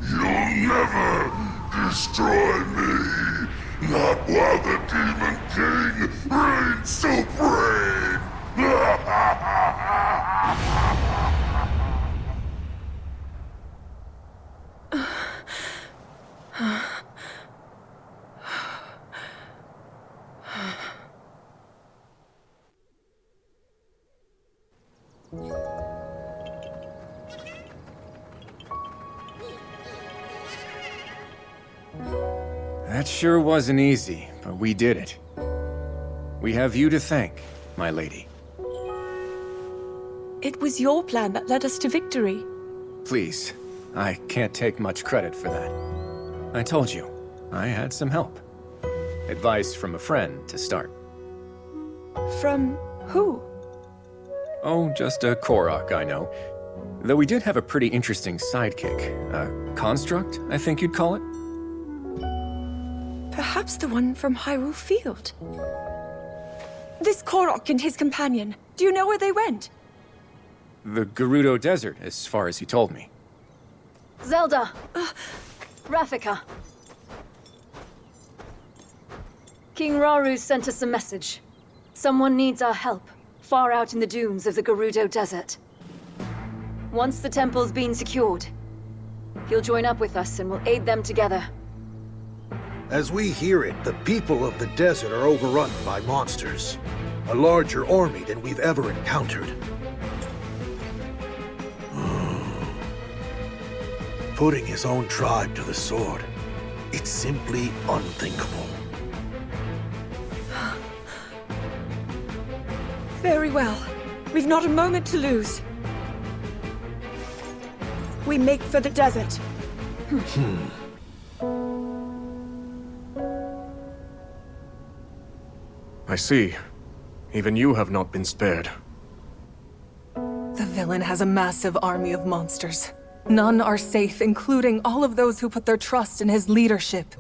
You'll never destroy me! Not while the Demon King reigns supreme! That sure wasn't easy, but we did it. We have you to thank, my lady. It was your plan that led us to victory. Please, I can't take much credit for that. I told you, I had some help. Advice from a friend to start. From who? Oh, just a Korok, I know. Though we did have a pretty interesting sidekick. A construct, I think you'd call it? Perhaps the one from Hyrule Field. This Korok and his companion, do you know where they went? The Gerudo Desert, as far as he told me. Zelda! Rafika. King Rauru sent us a message. Someone needs our help, far out in the dunes of the Gerudo Desert. Once the temple's been secured, he'll join up with us and we'll aid them together. As we hear it, the people of the desert are overrun by monsters. A larger army than we've ever encountered. Putting his own tribe to the sword. It's simply unthinkable. Very well. We've not a moment to lose. We make for the desert. I see. Even you have not been spared. The villain has a massive army of monsters. None are safe, including all of those who put their trust in his leadership.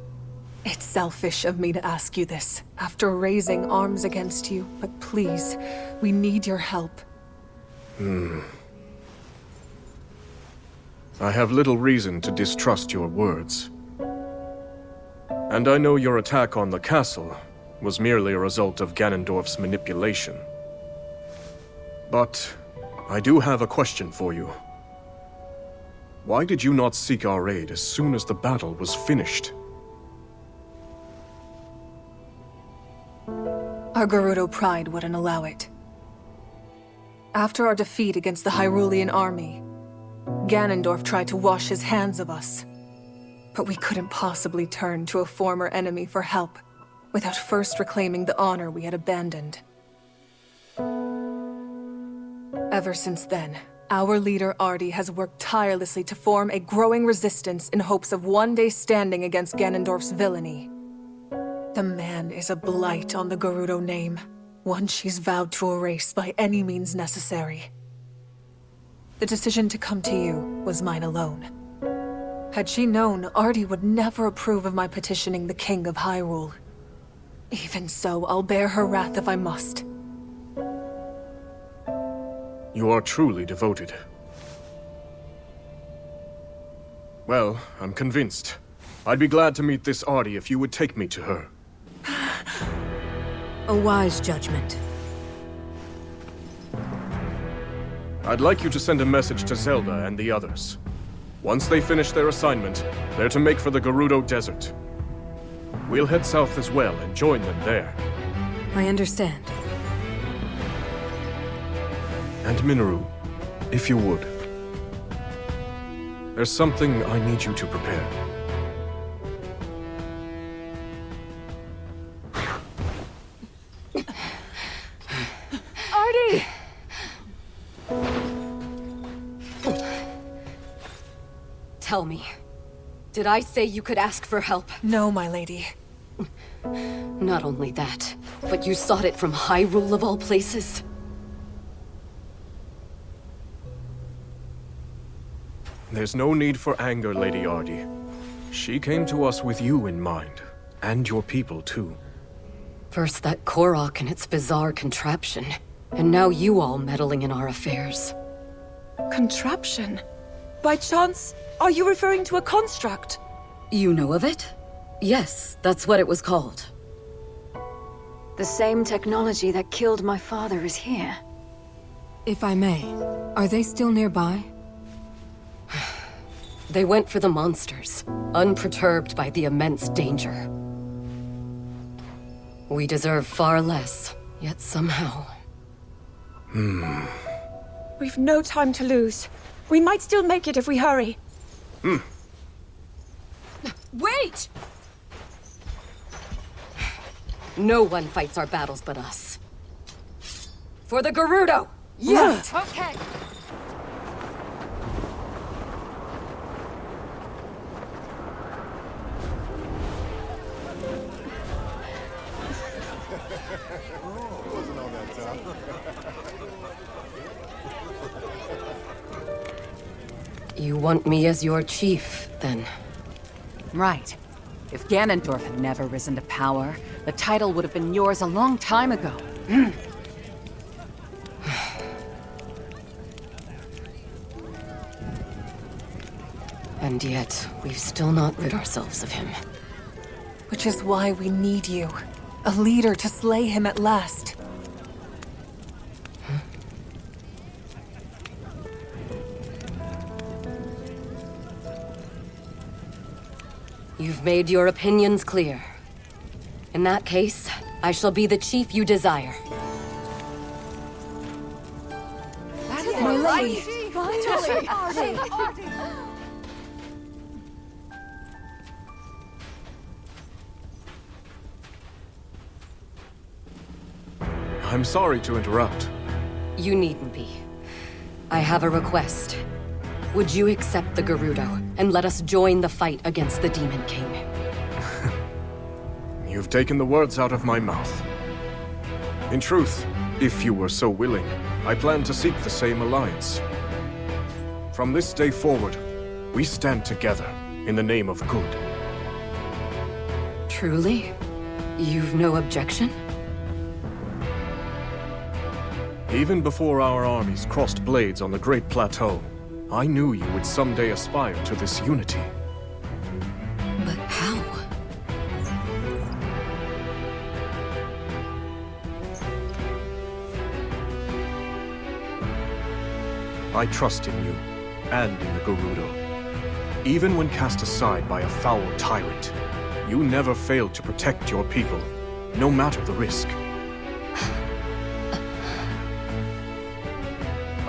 It's selfish of me to ask you this, after raising arms against you, but please, we need your help. I have little reason to distrust your words. And I know your attack on the castle was merely a result of Ganondorf's manipulation. But I do have a question for you. Why did you not seek our aid as soon as the battle was finished? Our Gerudo pride wouldn't allow it. After our defeat against the Hyrulean army, Ganondorf tried to wash his hands of us. But we couldn't possibly turn to a former enemy for help without first reclaiming the honor we had abandoned. Ever since then, our leader Ardi has worked tirelessly to form a growing resistance in hopes of one day standing against Ganondorf's villainy. The man is a blight on the Gerudo name, one she's vowed to erase by any means necessary. The decision to come to you was mine alone. Had she known, Ardi would never approve of my petitioning the King of Hyrule. Even so, I'll bear her wrath if I must. You are truly devoted. Well, I'm convinced. I'd be glad to meet this Ardi if you would take me to her. A wise judgment. I'd like you to send a message to Zelda and the others. Once they finish their assignment, they're to make for the Gerudo Desert. We'll head south as well and join them there. I understand. And Minoru, if you would. There's something I need you to prepare. Ardi! Tell me, did I say you could ask for help? No, my lady. Not only that, but you sought it from Hyrule of all places? There's no need for anger, Lady Ardi. She came to us with you in mind, and your people too. First that Korok and its bizarre contraption, and now you all meddling in our affairs. Contraption? By chance, are you referring to a construct? You know of it? Yes, that's what it was called. The same technology that killed my father is here. If I may, are they still nearby? They went for the monsters, unperturbed by the immense danger. We deserve far less, yet somehow... We've no time to lose. We might still make it if we hurry. Wait! No one fights our battles but us. For the Gerudo! Yes! Okay! You want me as your chief, then? Right. If Ganondorf had never risen to power, the title would have been yours a long time ago. And yet, we've still not rid ourselves of him. Which is why we need you. A leader to slay him at last. You've made your opinions clear. In that case, I shall be the chief you desire. That's my lady! Finally! Ardi! I'm sorry to interrupt. You needn't be. I have a request. Would you accept the Gerudo, and let us join the fight against the Demon King? You've taken the words out of my mouth. In truth, if you were so willing, I plan to seek the same alliance. From this day forward, we stand together in the name of good. Truly? You've no objection? Even before our armies crossed blades on the Great Plateau, I knew you would someday aspire to this unity. But how? I trust in you, and in the Gerudo. Even when cast aside by a foul tyrant, you never failed to protect your people, no matter the risk.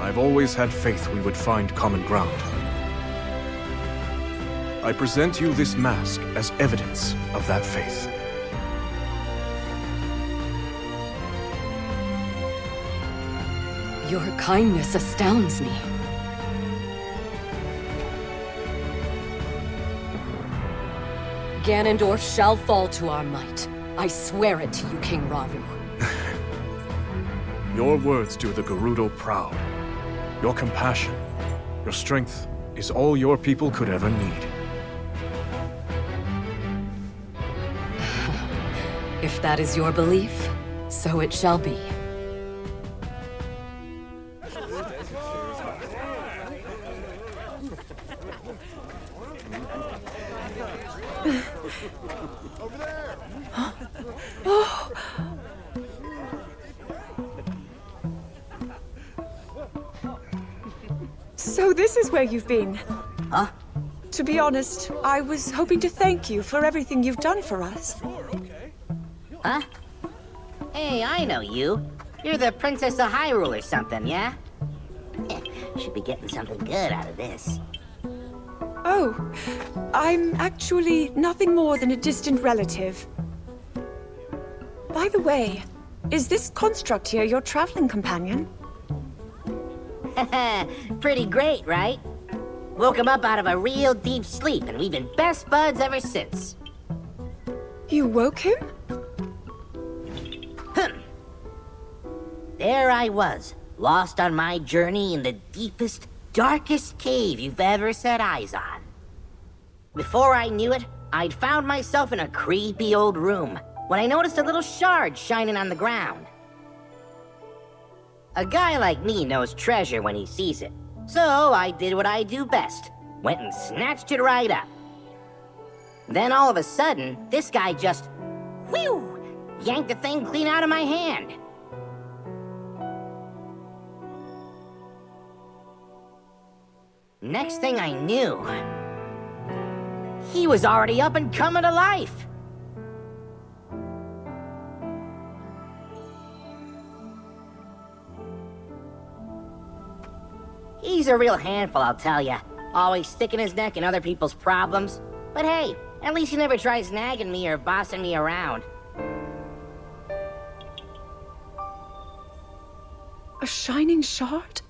I've always had faith we would find common ground. I present you this mask as evidence of that faith. Your kindness astounds me. Ganondorf shall fall to our might. I swear it to you, King Rauru. Your words do the Gerudo proud. Your compassion, your strength is all your people could ever need. If that is your belief, so it shall be. Oh. So this is where you've been? Huh? To be honest, I was hoping to thank you for everything you've done for us. Huh? Hey, I know you. You're the Princess of Hyrule or something, yeah? Should be getting something good out of this. Oh, I'm actually nothing more than a distant relative. By the way, is this construct here your traveling companion? Pretty great, right? Woke him up out of a real deep sleep, and we've been best buds ever since. You woke him? There I was, lost on my journey in the deepest, darkest cave you've ever set eyes on. Before I knew it, I'd found myself in a creepy old room when I noticed a little shard shining on the ground. A guy like me knows treasure when he sees it, so I did what I do best, went and snatched it right up. Then all of a sudden, this guy just, whew, yanked the thing clean out of my hand. Next thing I knew, he was already up and coming to life. He's a real handful, I'll tell ya. Always sticking his neck in other people's problems. But hey, at least he never tries nagging me or bossing me around. A shining shard?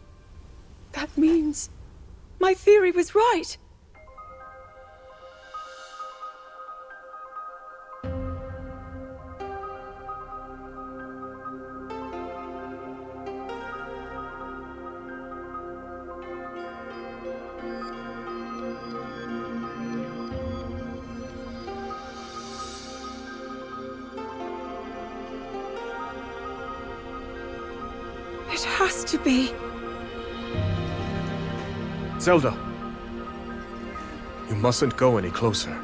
That means my theory was right. It has to be. Zelda! You mustn't go any closer.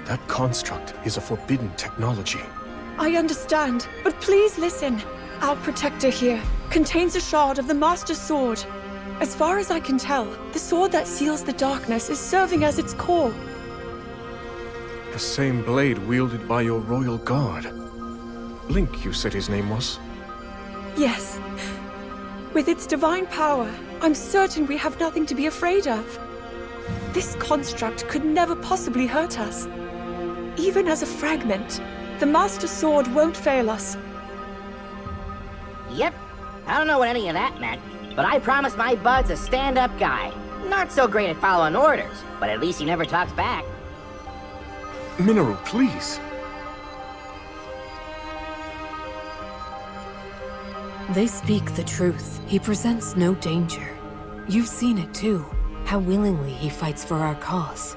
That construct is a forbidden technology. I understand, but please listen. Our protector here contains a shard of the Master Sword. As far as I can tell, the sword that seals the darkness is serving as its core. The same blade wielded by your royal guard. Link, you said his name was? Yes. With its divine power, I'm certain we have nothing to be afraid of. This construct could never possibly hurt us. Even as a fragment, the Master Sword won't fail us. Yep. I don't know what any of that meant, but I promised my bud's a stand-up guy. Not so great at following orders, but at least he never talks back. Minoru, please. They speak the truth. He presents no danger. You've seen it too, how willingly he fights for our cause.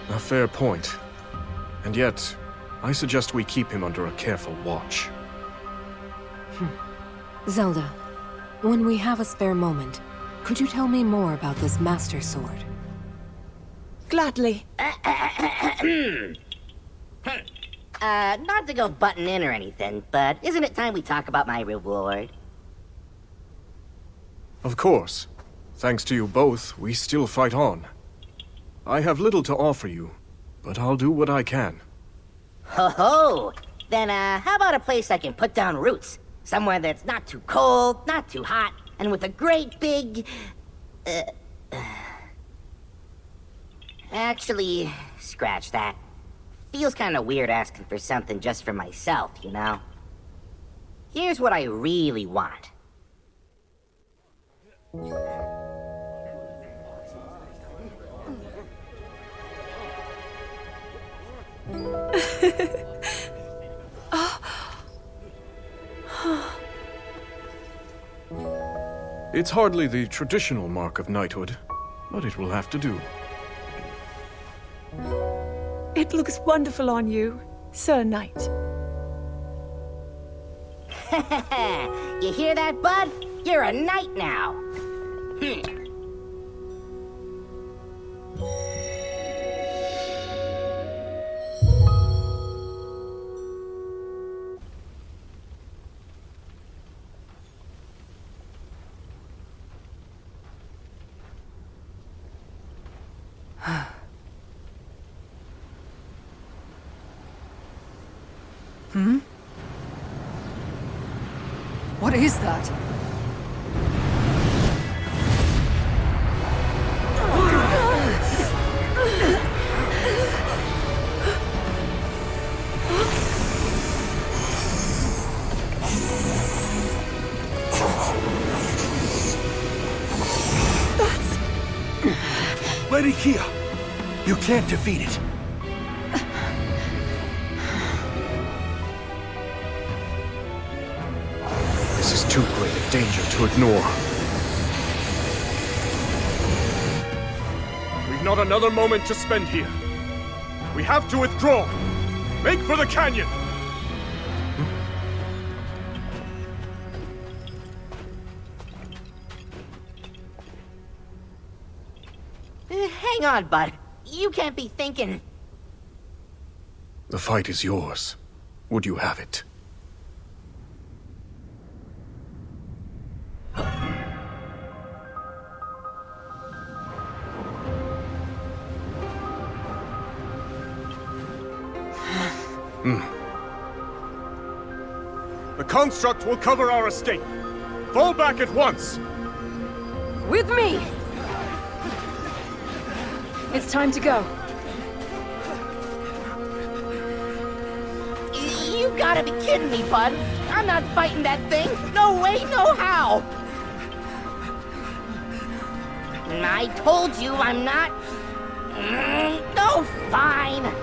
A fair point. And yet, I suggest we keep him under a careful watch. Zelda, when we have a spare moment, could you tell me more about this Master Sword? Gladly. Not to go butting in or anything, but isn't it time we talk about my reward? Of course. Thanks to you both, we still fight on. I have little to offer you, but I'll do what I can. Ho ho! Then, how about a place I can put down roots? Somewhere that's not too cold, not too hot, and with a great big... Actually, scratch that. Feels kinda weird asking for something just for myself, you know? Here's what I really want. It's hardly the traditional mark of knighthood, but it will have to do. It looks wonderful on you, Sir Knight. You hear that, bud? You're a knight now. Hmm? What is that? Lady Kia, you can't defeat it. This is too great a danger to ignore. We've not another moment to spend here. We have to withdraw. Make for the canyon! Hang on, bud. You can't be thinking... The fight is yours. Would you have it? The construct will cover our escape. Fall back at once! With me! It's time to go. You've gotta be kidding me, bud. I'm not fighting that thing. No way, no how. I told you I'm not... No, fine.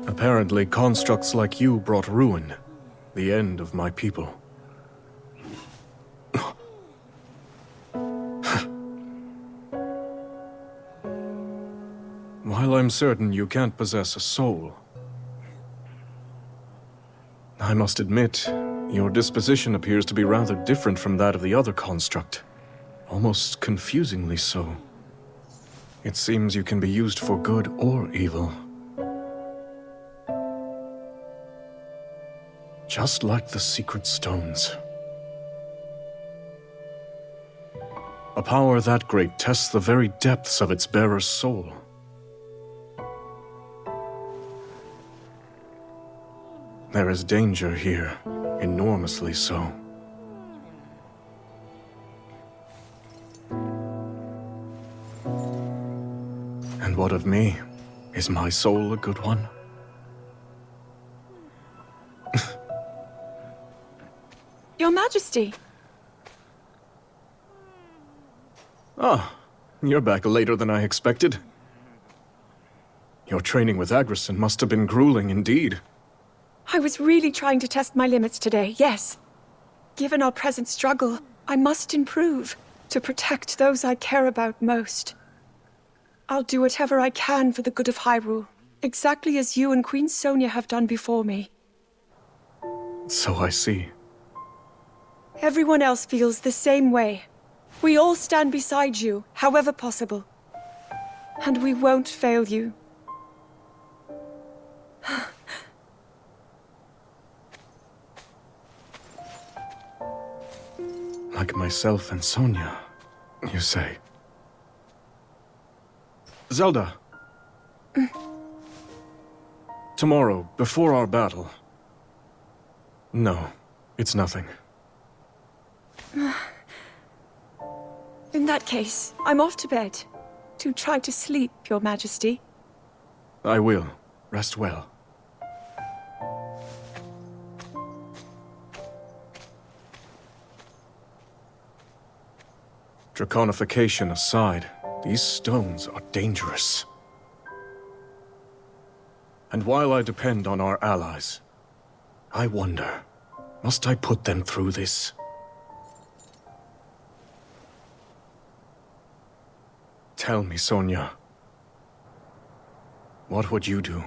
Apparently, constructs like you brought ruin. The end of my people. While I'm certain you can't possess a soul, I must admit, your disposition appears to be rather different from that of the other construct. Almost confusingly so. It seems you can be used for good or evil. Just like the secret stones. A power that great tests the very depths of its bearer's soul. There is danger here, enormously so. And what of me? Is my soul a good one? Your Majesty. Ah, you're back later than I expected. Your training with Agrison must have been grueling indeed. I was really trying to test my limits today, yes. Given our present struggle, I must improve to protect those I care about most. I'll do whatever I can for the good of Hyrule, exactly as you and Queen Sonia have done before me. So I see. Everyone else feels the same way. We all stand beside you, however possible. And we won't fail you. Like myself and Sonia, you say. Zelda. Tomorrow, before our battle. No, it's nothing. In that case, I'm off to bed. To try to sleep, Your Majesty. I will. Rest well. Draconification aside, these stones are dangerous. And while I depend on our allies, I wonder, must I put them through this? Tell me, Sonia. What would you do?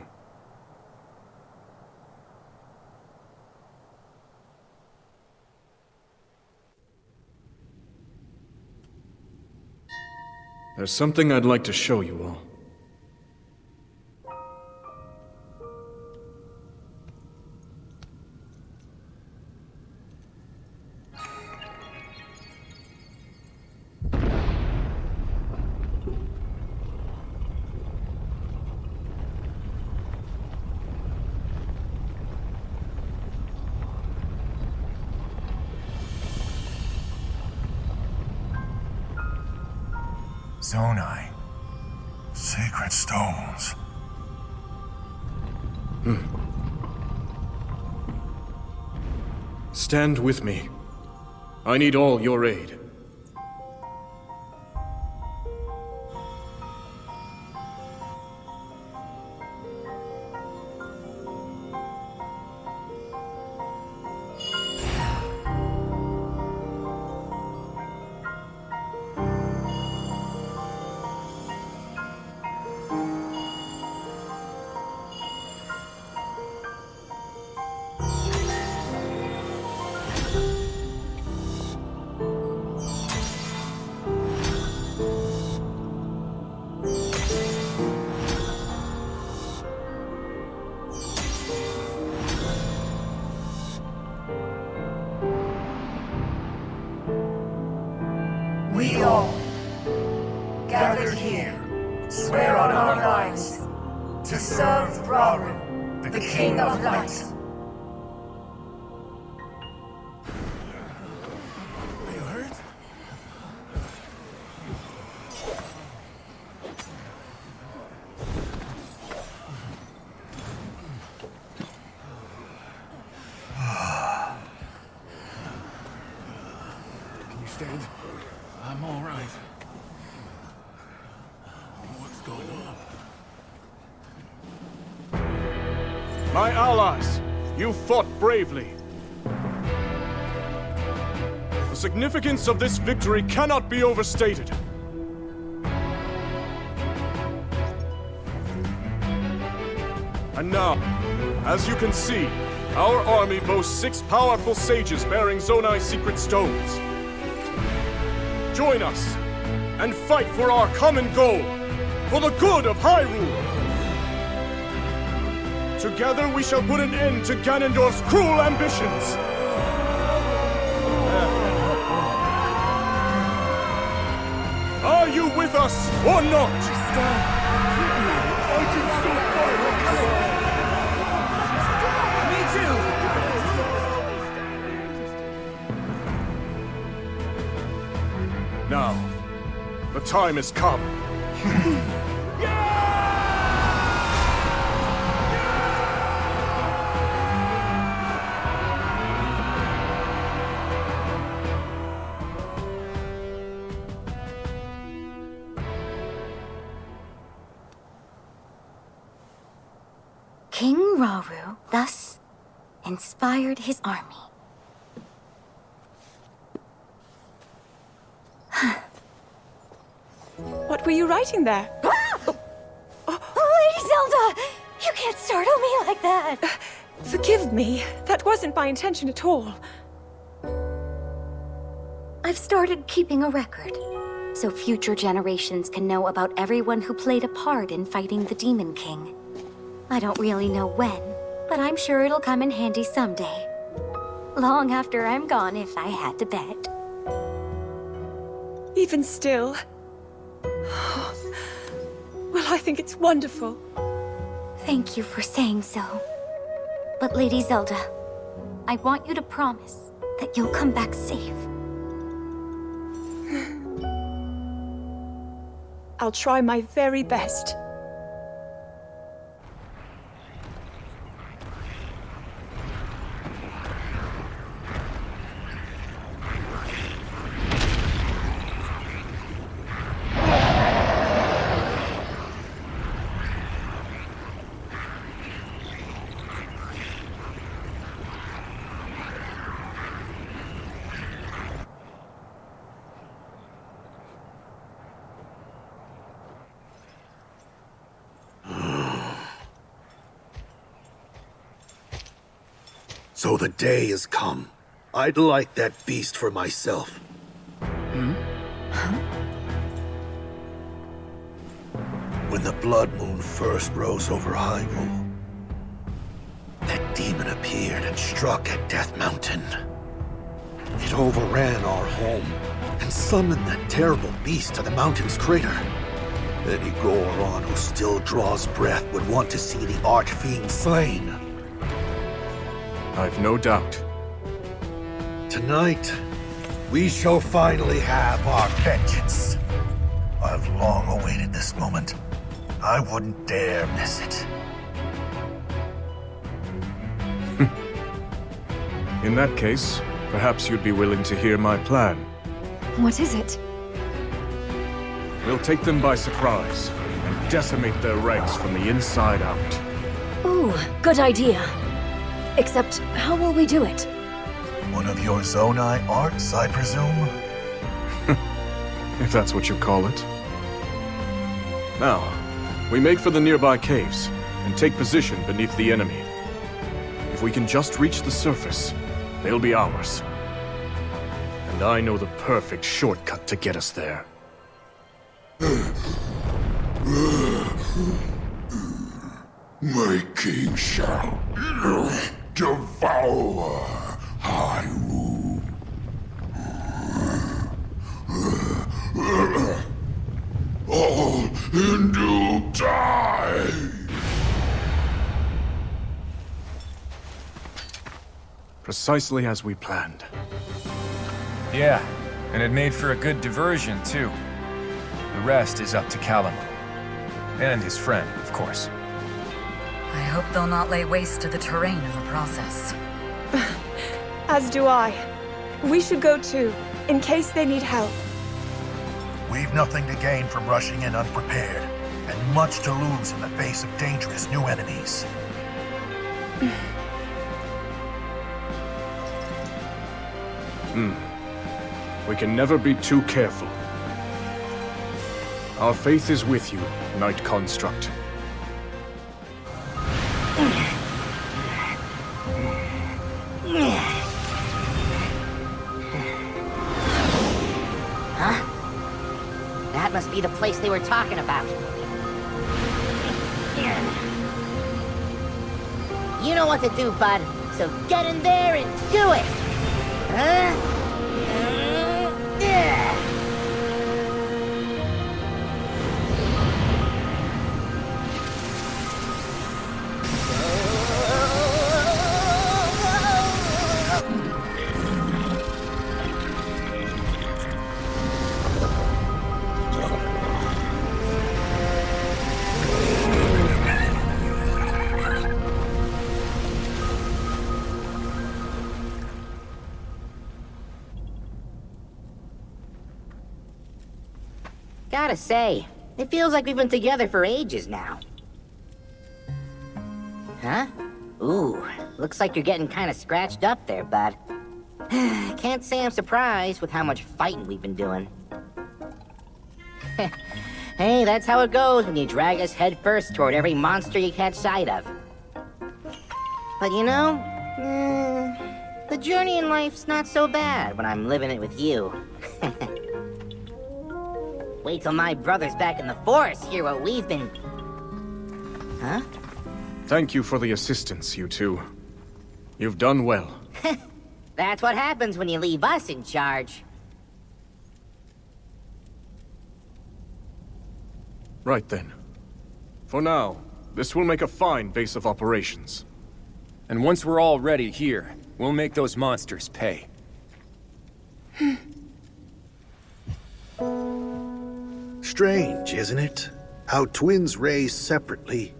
There's something I'd like to show you all. Zonai. Sacred stones. Stand with me. I need all your aid. We all, gathered here, swear on our lives to serve Rauru, the King of Light. Are you hurt? Can you stand? I'm all right. What's going on? My allies, you fought bravely. The significance of this victory cannot be overstated. And now, as you can see, our army boasts 6 powerful sages bearing Zonai's secret stones. Join us, and fight for our common goal, for the good of Hyrule! Together we shall put an end to Ganondorf's cruel ambitions! Are you with us, or not? Now, the time has come. King Rauru thus inspired his army. What were you writing there? Lady Zelda! You can't startle me like that! Forgive me. That wasn't my intention at all. I've started keeping a record, so future generations can know about everyone who played a part in fighting the Demon King. I don't really know when, but I'm sure it'll come in handy someday. Long after I'm gone, if I had to bet. Even still. Well, I think it's wonderful. Thank you for saying so. But Lady Zelda, I want you to promise that you'll come back safe. I'll try my very best. So the day has come. I'd like that beast for myself. When the Blood Moon first rose over Hyrule, that demon appeared and struck at Death Mountain. It overran our home and summoned that terrible beast to the mountain's crater. Any Goron who still draws breath would want to see the Archfiend slain. I've no doubt. Tonight, we shall finally have our vengeance. I've long awaited this moment. I wouldn't dare miss it. In that case, perhaps you'd be willing to hear my plan. What is it? We'll take them by surprise and decimate their ranks from the inside out. Ooh, good idea. Except, how will we do it? One of your Zonai arts, I presume? If that's what you call it. Now, we make for the nearby caves and take position beneath the enemy. If we can just reach the surface, they'll be ours. And I know the perfect shortcut to get us there. My king shall devour Hyrule. All in due time. Precisely as we planned. Yeah, and it made for a good diversion, too. The rest is up to Calamo. And his friend, of course. I hope they'll not lay waste to the terrain in the process. As do I. We should go too, in case they need help. We've nothing to gain from rushing in unprepared, and much to lose in the face of dangerous new enemies. We can never be too careful. Our faith is with you, Knight Construct. Huh? That must be the place they were talking about. You know what to do, bud. So get in there and do it! Huh? Gotta say, it feels like we've been together for ages now. Huh? Ooh, looks like you're getting kind of scratched up there, bud. Can't say I'm surprised with how much fighting we've been doing. Hey, that's how it goes when you drag us headfirst toward every monster you catch sight of. But you know, the journey in life's not so bad when I'm living it with you. Wait till my brother's back in the forest, hear what we've been... Huh? Thank you for the assistance, you two. You've done well. That's what happens when you leave us in charge. Right then. For now, this will make a fine base of operations. And once we're all ready here, we'll make those monsters pay. Strange, isn't it? How twins raised separately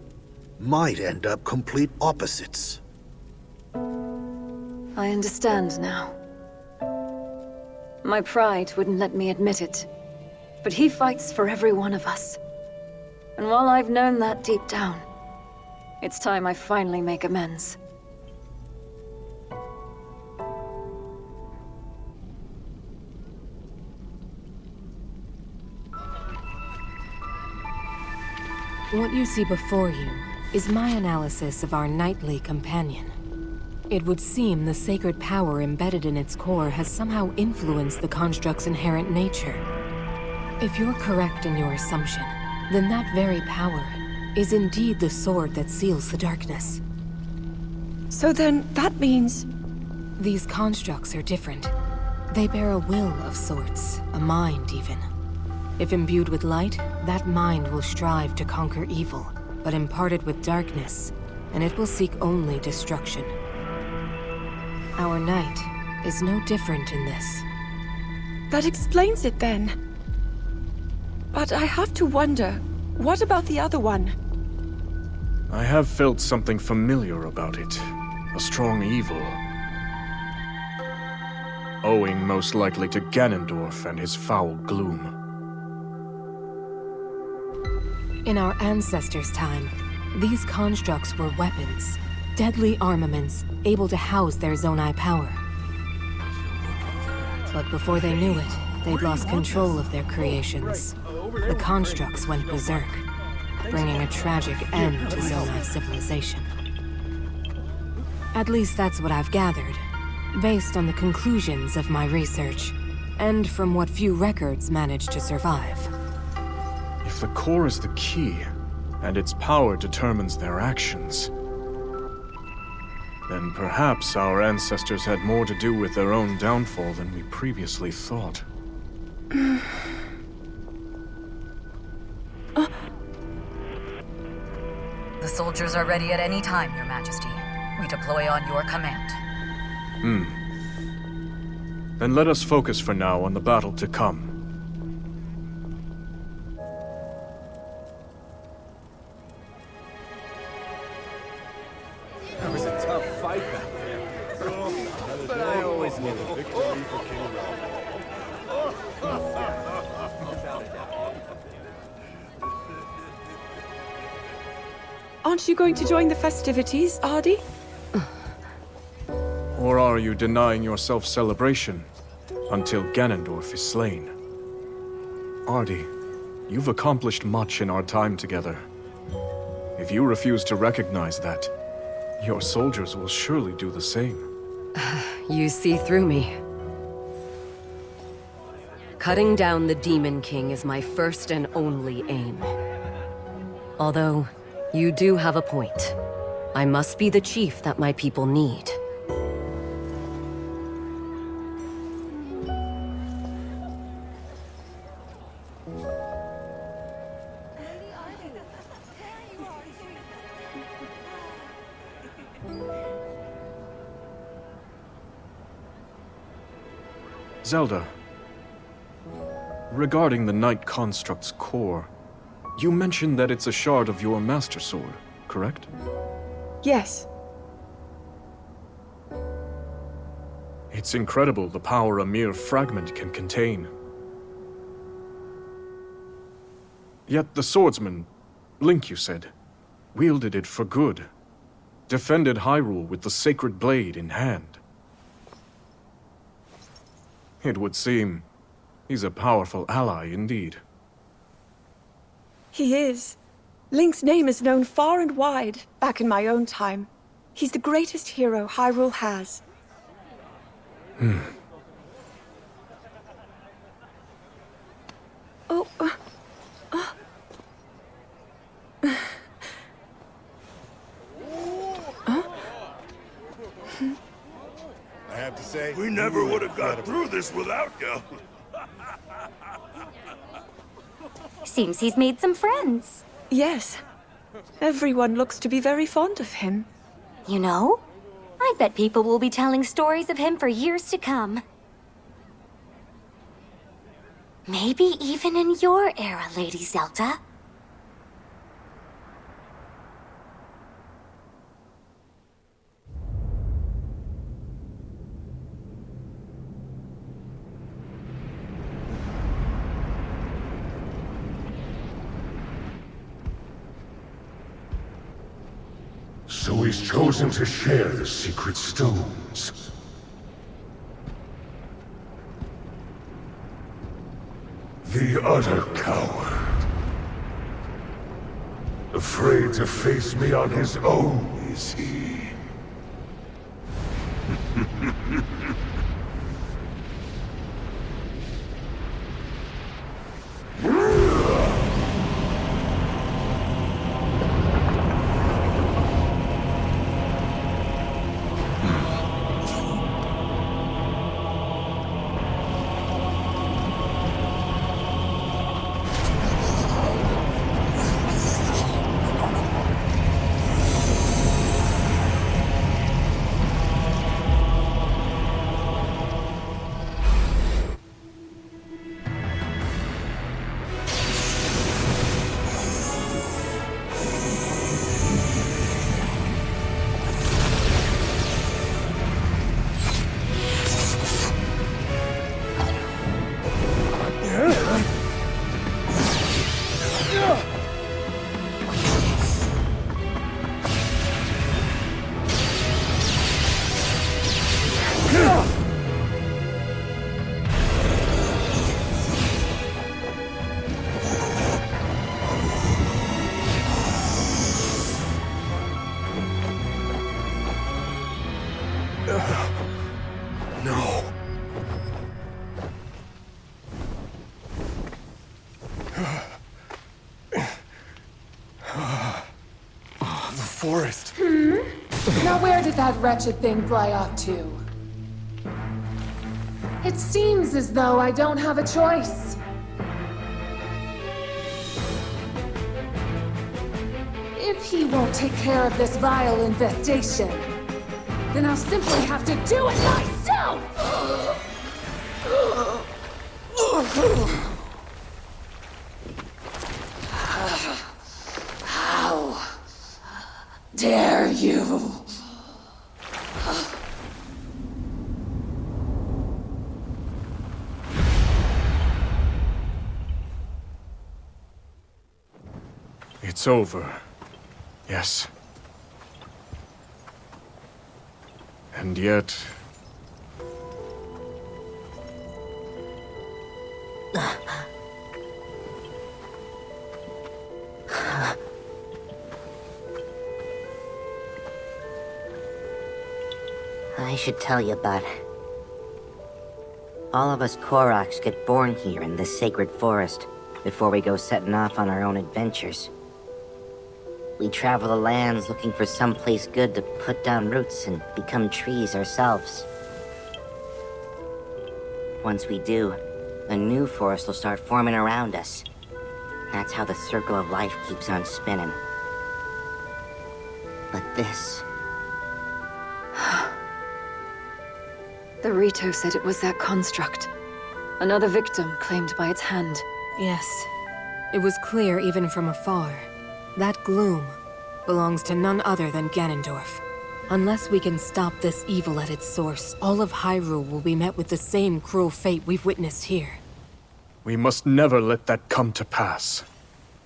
might end up complete opposites. I understand now. My pride wouldn't let me admit it, but he fights for every one of us. And while I've known that deep down, it's time I finally make amends. What you see before you is my analysis of our knightly companion. It would seem the sacred power embedded in its core has somehow influenced the construct's inherent nature. If you're correct in your assumption, then that very power is indeed the sword that seals the darkness. So then, that means... These constructs are different. They bear a will of sorts, a mind even. If imbued with light, that mind will strive to conquer evil, but imparted with darkness, and it will seek only destruction. Our knight is no different in this. That explains it then. But I have to wonder, what about the other one? I have felt something familiar about it. A strong evil. Owing most likely to Ganondorf and his foul gloom. In our ancestors' time, these constructs were weapons, deadly armaments, able to house their Zonai power. But before they knew it, they'd lost control of their creations. The constructs went berserk, bringing a tragic end to Zonai civilization. At least that's what I've gathered, based on the conclusions of my research, and from what few records managed to survive. If the core is the key, and its power determines their actions, then perhaps our ancestors had more to do with their own downfall than we previously thought. The soldiers are ready at any time, Your Majesty. We deploy on your command. Then let us focus for now on the battle to come. That was a tough fight back there. But I always knew the victory for King Aren't you going to join the festivities, Ardi? Or are you denying yourself celebration until Ganondorf is slain? Ardi, you've accomplished much in our time together. If you refuse to recognize that, your soldiers will surely do the same. You see through me. Cutting down the Demon King is my first and only aim. Although, you do have a point. I must be the chief that my people need. Zelda, regarding the Knight Construct's core, you mentioned that it's a shard of your Master Sword, correct? Yes. It's incredible the power a mere fragment can contain. Yet the swordsman, Link you said, wielded it for good. defended Hyrule with the sacred blade in hand. It would seem he's a powerful ally indeed. He is. Link's name is known far and wide, back in my own time. He's the greatest hero Hyrule has. Oh, I have to say, We never would have got through this without you. Seems he's made some friends. Yes. Everyone looks to be very fond of him. You know, I bet people will be telling stories of him for years to come. Maybe even in your era, Lady Zelda. So he's chosen to share the secret stones. The utter coward. Afraid to face me on his own, is he? No. The forest. Now where did that wretched thing fly off to? It seems as though I don't have a choice. If he won't take care of this vile infestation, then I'll simply have to do it myself! How dare you? It's over. Yes. And yet... I should tell you, bud. All of us Koroks get born here in this sacred forest before we go setting off on our own adventures. We travel the lands looking for someplace good to put down roots and become trees ourselves. Once we do, a new forest will start forming around us. That's how the circle of life keeps on spinning. But this... The Rito said it was that construct. Another victim claimed by its hand. Yes. It was clear even from afar. That gloom belongs to none other than Ganondorf. Unless we can stop this evil at its source, all of Hyrule will be met with the same cruel fate we've witnessed here. We must never let that come to pass.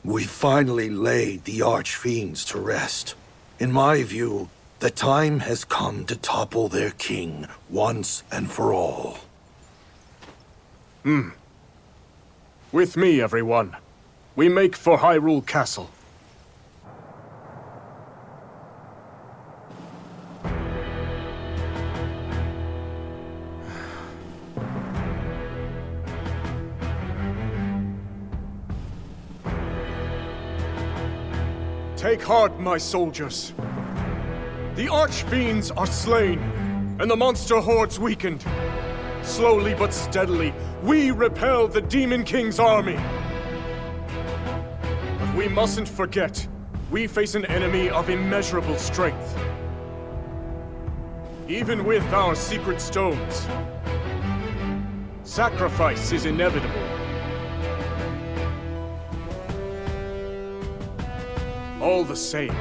We finally laid the Archfiends to rest. In my view, The time has come to topple their king once and for all. With me, everyone. We make for Hyrule Castle. Take heart, my soldiers. The archfiends are slain, and the monster hordes weakened. Slowly but steadily, we repel the Demon King's army. But we mustn't forget, we face an enemy of immeasurable strength. Even with our secret stones, sacrifice is inevitable. All the same,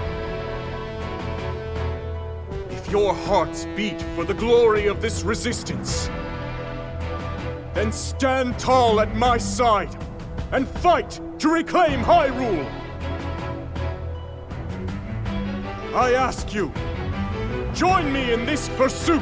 if your hearts beat for the glory of this resistance, then stand tall at my side and fight to reclaim Hyrule! I ask you, join me in this pursuit!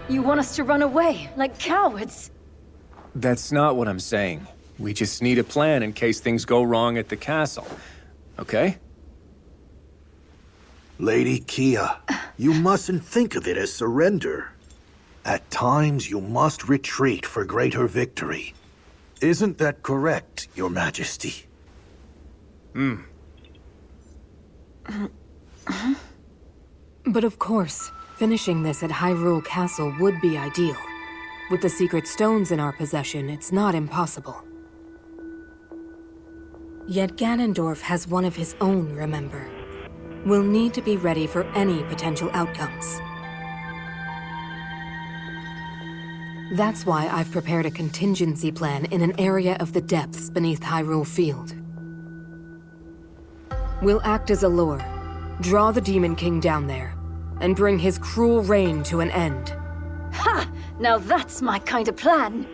You want us to run away, like cowards? That's not what I'm saying. We just need a plan in case things go wrong at the castle. Okay? Lady Kia, you mustn't think of it as surrender. At times, you must retreat for greater victory. Isn't that correct, Your Majesty? But of course, finishing this at Hyrule Castle would be ideal. With the secret stones in our possession, it's not impossible. Yet Ganondorf has one of his own, remember? We'll need to be ready for any potential outcomes. That's why I've prepared a contingency plan in an area of the depths beneath Hyrule Field. We'll act as a lure, draw the Demon King down there, and bring his cruel reign to an end. Ha! Now that's my kind of plan!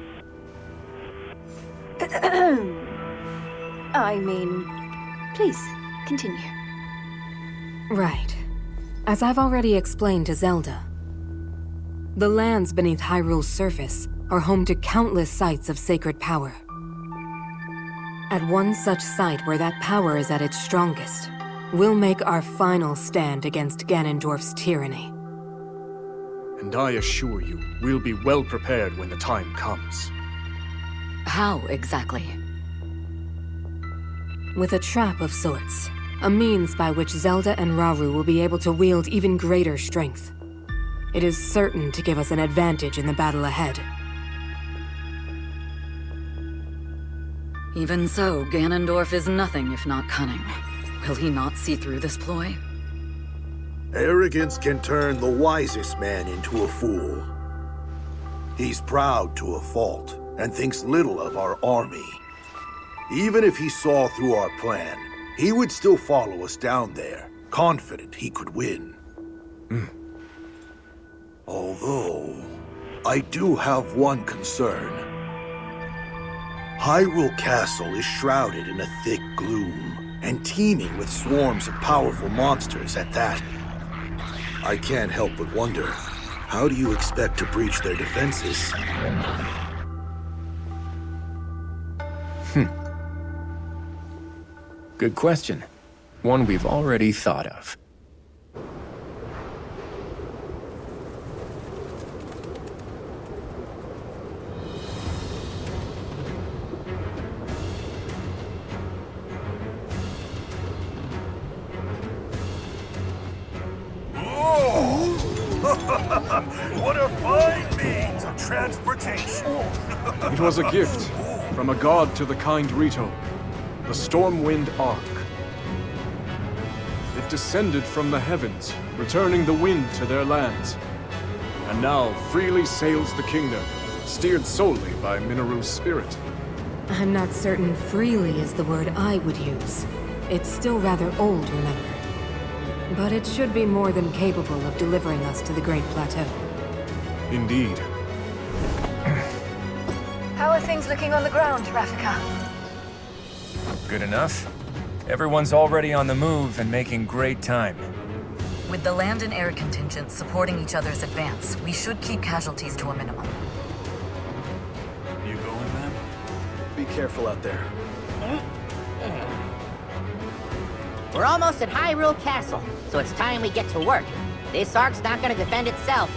I mean, please, continue. Right. As I've already explained to Zelda, the lands beneath Hyrule's surface are home to countless sites of sacred power. At one such site where that power is at its strongest, we'll make our final stand against Ganondorf's tyranny. And I assure you, we'll be well prepared when the time comes. How exactly? With a trap of sorts. A means by which Zelda and Rauru will be able to wield even greater strength. It is certain to give us an advantage in the battle ahead. Even so, Ganondorf is nothing if not cunning. Will he not see through this ploy? Arrogance can turn the wisest man into a fool. He's proud to a fault, and thinks little of our army. Even if he saw through our plan, he would still follow us down there, confident he could win. Although, I do have one concern. Hyrule Castle is shrouded in a thick gloom, and teeming with swarms of powerful monsters at that. I can't help but wonder, how do you expect to breach their defenses? Good question. One we've already thought of. What a fine means of transportation! It was a gift from a god to the kind Rito, the Stormwind Ark. have descended from the heavens, returning the wind to their lands. And now freely sails the kingdom, steered solely by Minoru's spirit. I'm not certain freely is the word I would use. It's still rather old, remember. But it should be more than capable of delivering us to the Great Plateau. Indeed. How are things looking on the ground, Rafika? Good enough. Everyone's already on the move and making great time. With the land and air contingents supporting each other's advance, we should keep casualties to a minimum. You going, man? Be careful out there. We're almost at Hyrule Castle, so it's time we get to work. This ark's not gonna defend itself.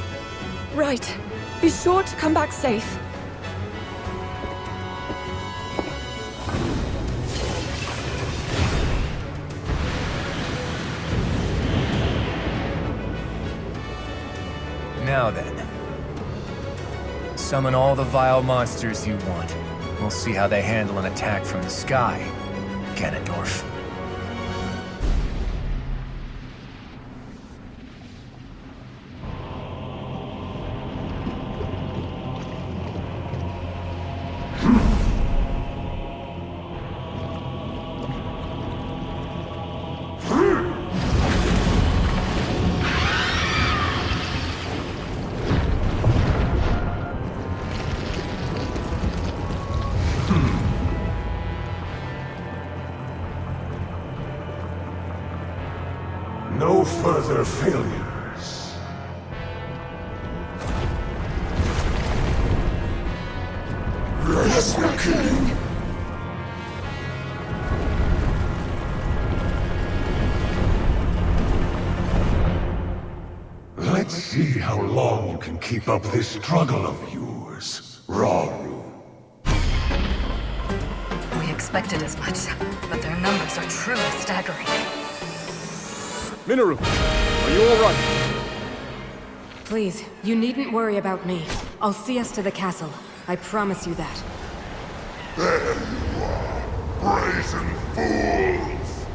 Right. Be sure to come back safe. Now then. Summon all the vile monsters you want. We'll see how they handle an attack from the sky, Ganondorf. No further failures. Rise the king. Let's see how long you can keep up this struggle of yours, Rauru. We expected as much, but their numbers are truly staggering. Minoru, are you all right? Please, you needn't worry about me. I'll see us to the castle. I promise you that. There you are, brazen fools!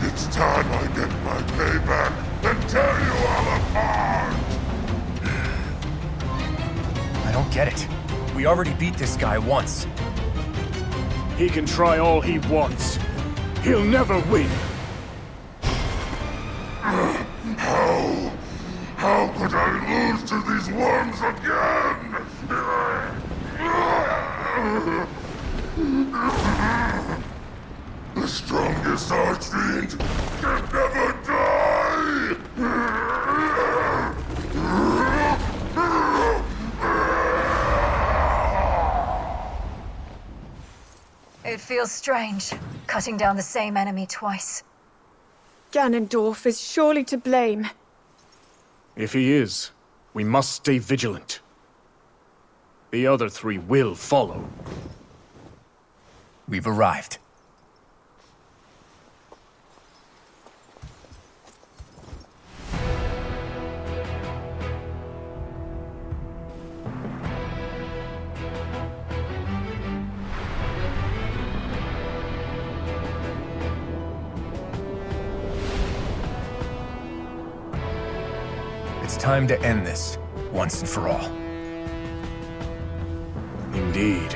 It's time I get my payback and tear you all apart! I don't get it. We already beat this guy once. He can try all he wants. He'll never win. How could I lose to these worms again? The strongest archfiend can never die! It feels strange, cutting down the same enemy twice. Ganondorf is surely to blame. If he is, we must stay vigilant. The other three will follow. We've arrived. It's time to end this, once and for all. Indeed.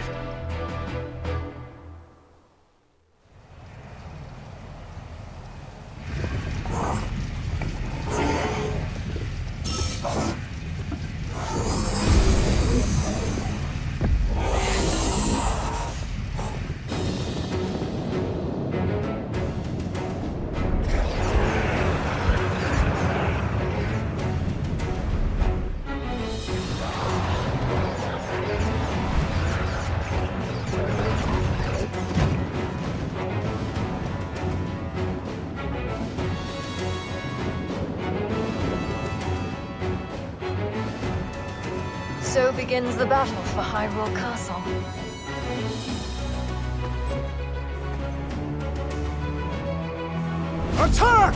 So begins the battle for Hyrule Castle. Attack!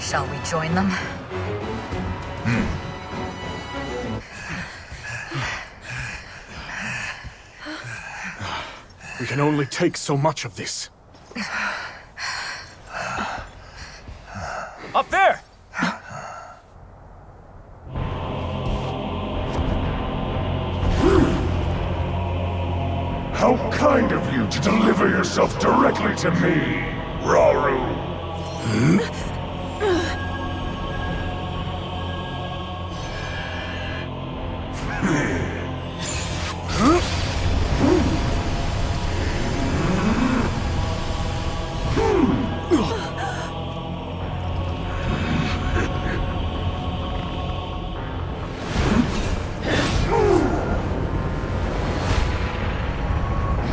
Shall we join them? We can only take so much of this. Up there! How kind of you to deliver yourself directly to me, Rauru.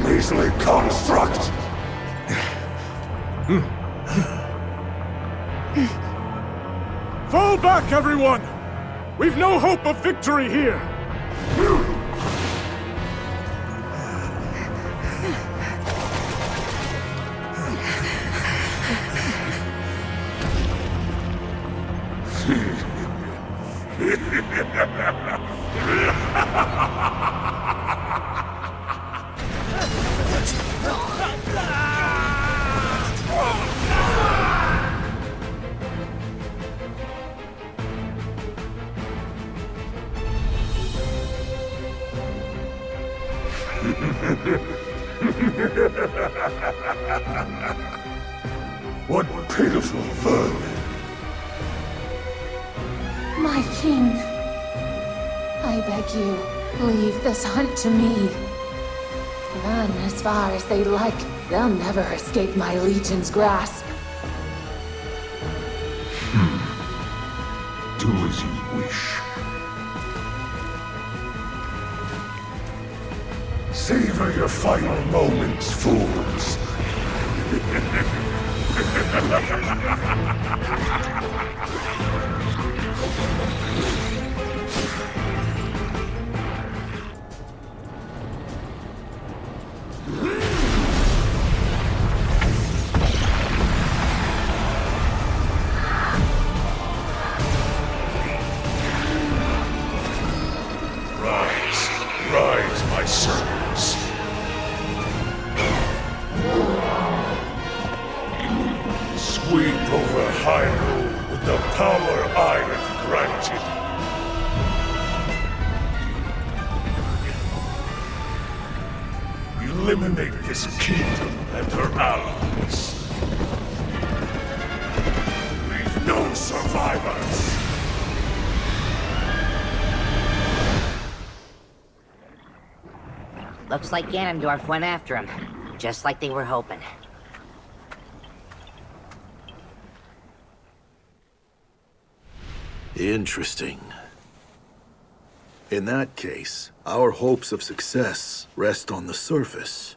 Measly construct! Fall back, everyone! We've no hope of victory here! What pitiful vermin! My king, I beg you, leave this hunt to me. Run as far as they like. They'll never escape my legion's grasp. Do as you wish. Savor your final moments, fools. Rise, my servants. Sweep over Hyrule with the power I have granted. Eliminate this kingdom and her allies. Leave no survivors. Looks like Ganondorf went after him, just like they were hoping. Interesting. In that case, our hopes of success rest on the surface.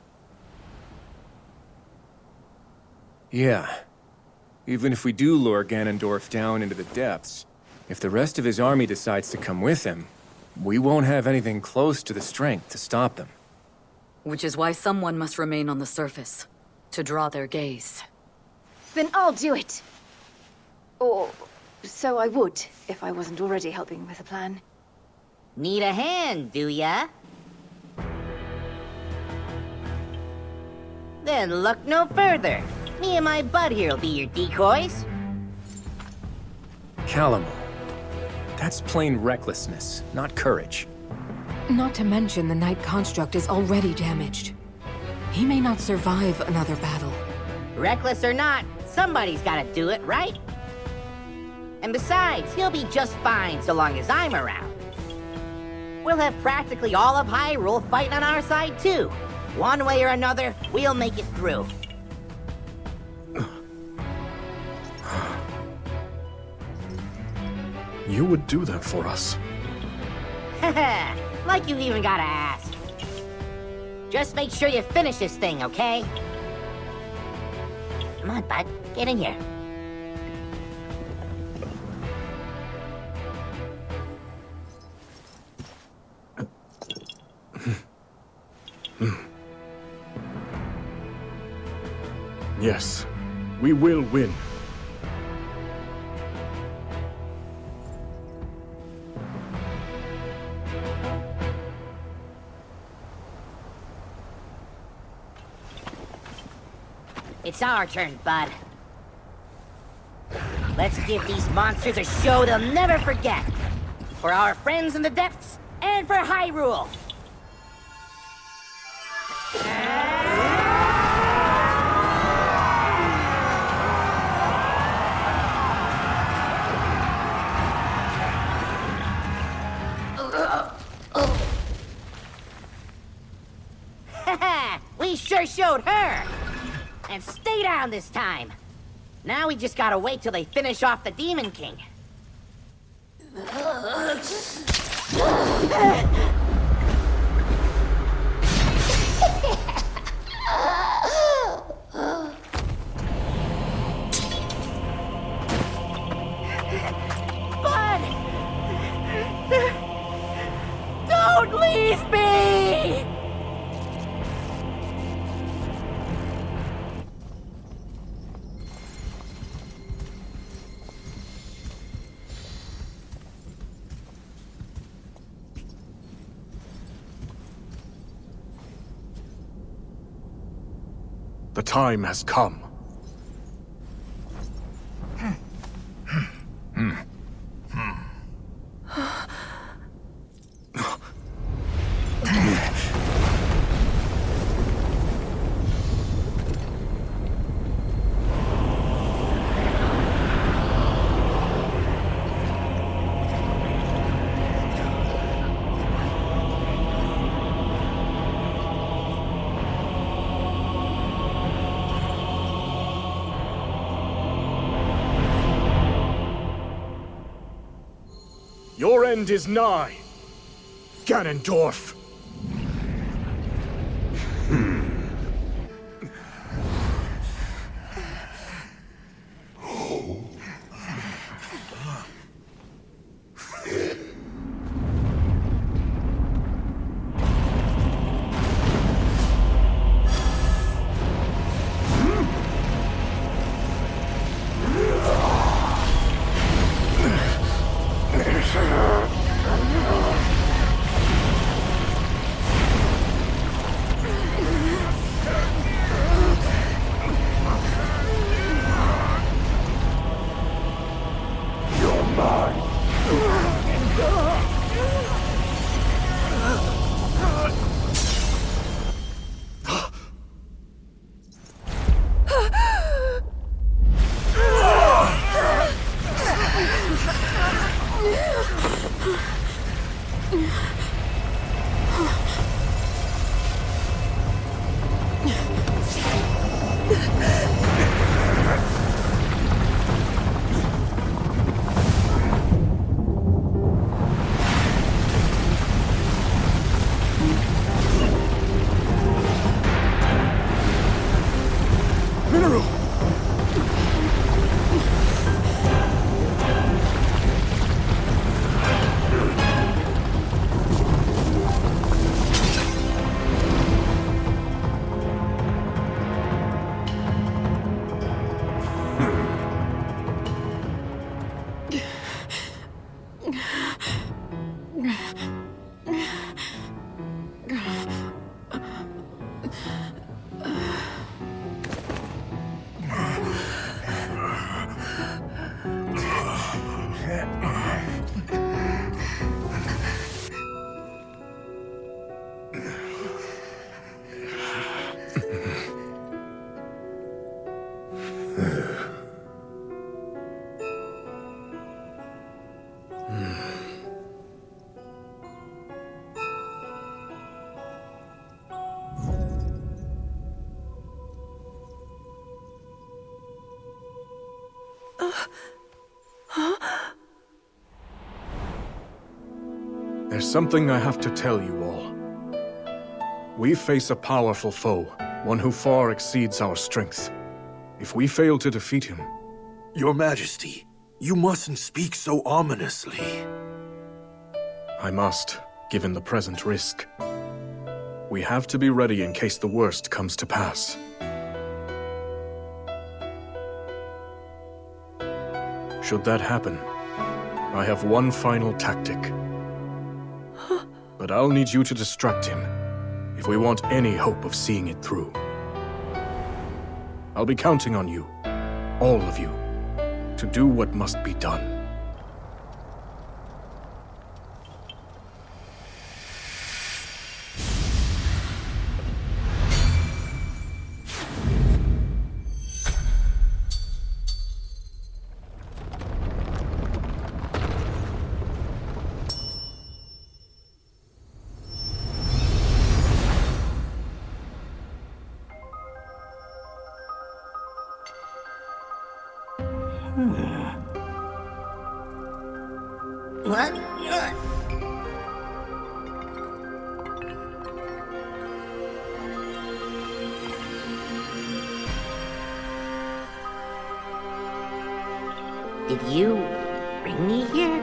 Yeah. Even if we do lure Ganondorf down into the depths, if the rest of his army decides to come with him, we won't have anything close to the strength to stop them. Which is why someone must remain on the surface, to draw their gaze. Then I'll do it. Or so I would, if I wasn't already helping with the plan. Need a hand, do ya? Then look no further. Me and my bud here'll be your decoys. Calamo. That's plain recklessness, not courage. Not to mention the Knight construct is already damaged. He may not survive another battle. Reckless or not, somebody's gotta do it, right? And besides, he'll be just fine so long as I'm around. We'll have practically all of Hyrule fighting on our side, too. One way or another, we'll make it through. You would do that for us? Like you even gotta ask. Just make sure you finish this thing, okay? Come on, bud. Get in here. Yes, we will win. It's our turn, bud. Let's give these monsters a show they'll never forget. For our friends in the depths, and for Hyrule. We sure showed her! And stay down this time! Now we just gotta wait till they finish off the Demon King. Bud! Don't leave me! The time has come. Your end is nigh, Ganondorf. There's something I have to tell you all. We face a powerful foe, one who far exceeds our strength. If we fail to defeat him... Your Majesty, you mustn't speak so ominously. I must, given the present risk. We have to be ready in case the worst comes to pass. Should that happen, I have one final tactic. But I'll need you to distract him, if we want any hope of seeing it through. I'll be counting on you, all of you, to do what must be done. What? Did you bring me here?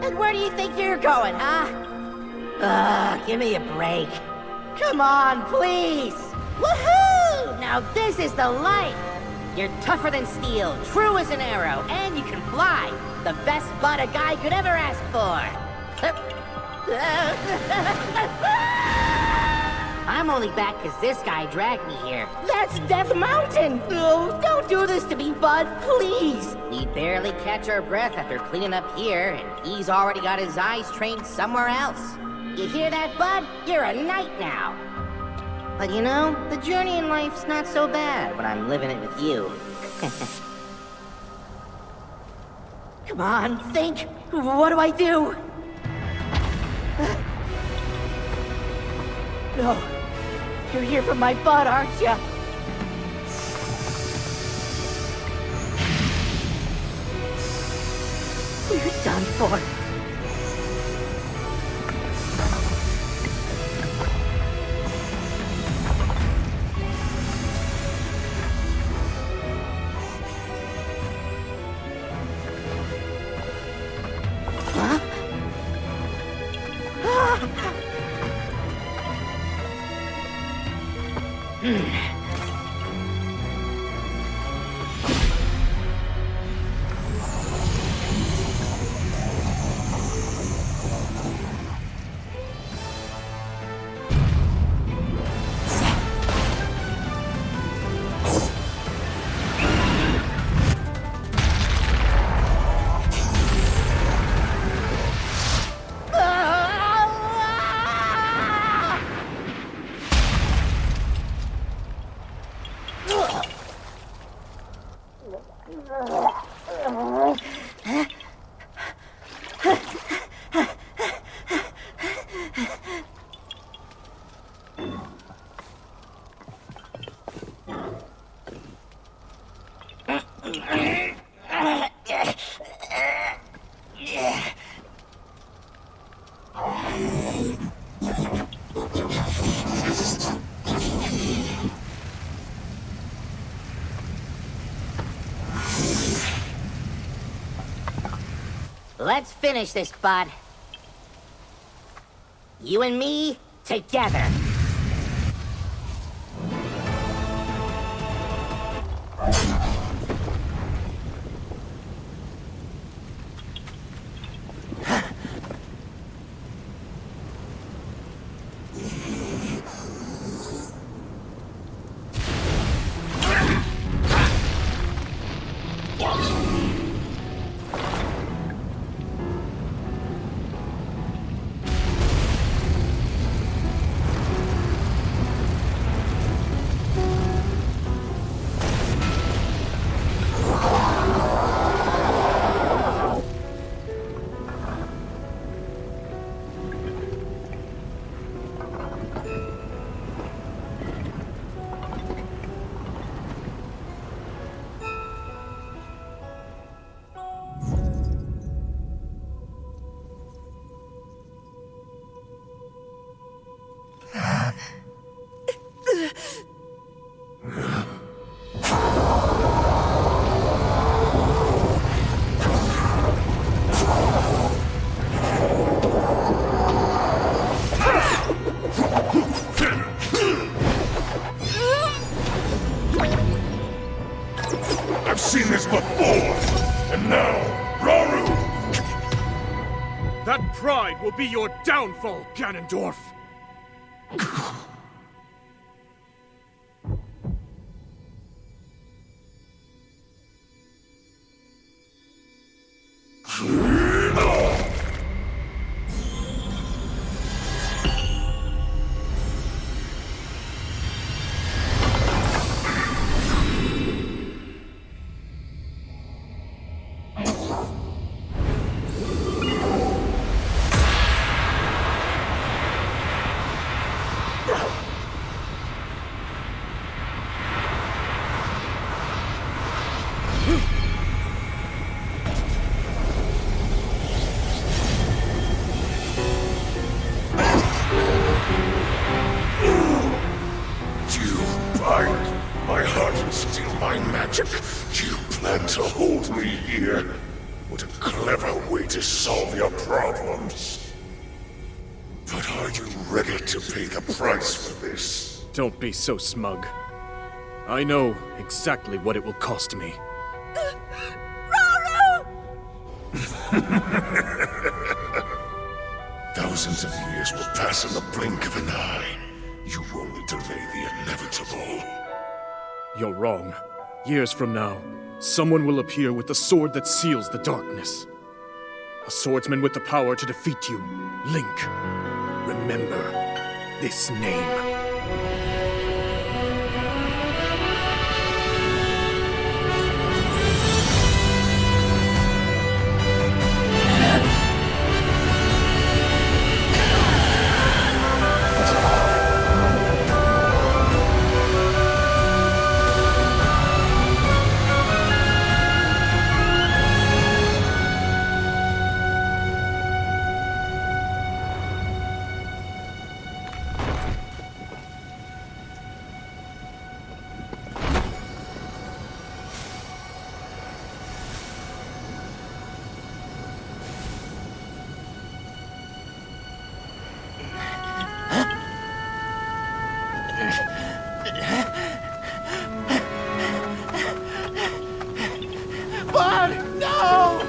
And where do you think you're going, huh? Give me a break. Come on, please! Woohoo! Now this is the life! You're tougher than steel, true as an arrow, and you can fly! The best bud a guy could ever ask for! I'm only back because this guy dragged me here. That's Death Mountain! Oh, don't do this to me, bud, please! We barely catch our breath after cleaning up here, and he's already got his eyes trained somewhere else. You hear that, bud? You're a knight now! But you know, the journey in life's not so bad when I'm living it with you. Come on, think! What do I do? No. You're here for my bud, aren't you? We're done for. Let's finish this, bud. You and me, together. seen this before! And now, Rauru! That pride will be your downfall, Ganondorf! My heart and steal my magic. Do you plan to hold me here? What a clever way to solve your problems. But are you ready to pay the price for this? Don't be so smug. I know exactly what it will cost me. Thousands of years will pass in the blink of an eye. You only delay the inevitable. You're wrong. Years from now, someone will appear with the sword that seals the darkness. A swordsman with the power to defeat you. Link. Remember this name. Bud, no!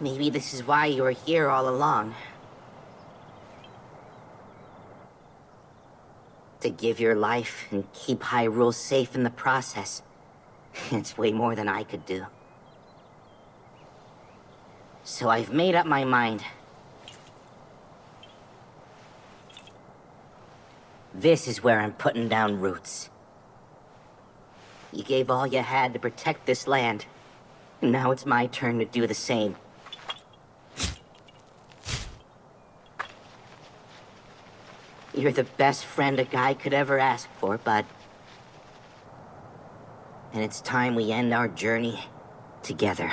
Maybe this is why you were here all along. To give your life and keep Hyrule safe in the process. It's way more than I could do. So I've made up my mind. This is where I'm putting down roots. You gave all you had to protect this land. And now it's my turn to do the same. You're the best friend a guy could ever ask for, bud. And it's time we end our journey together.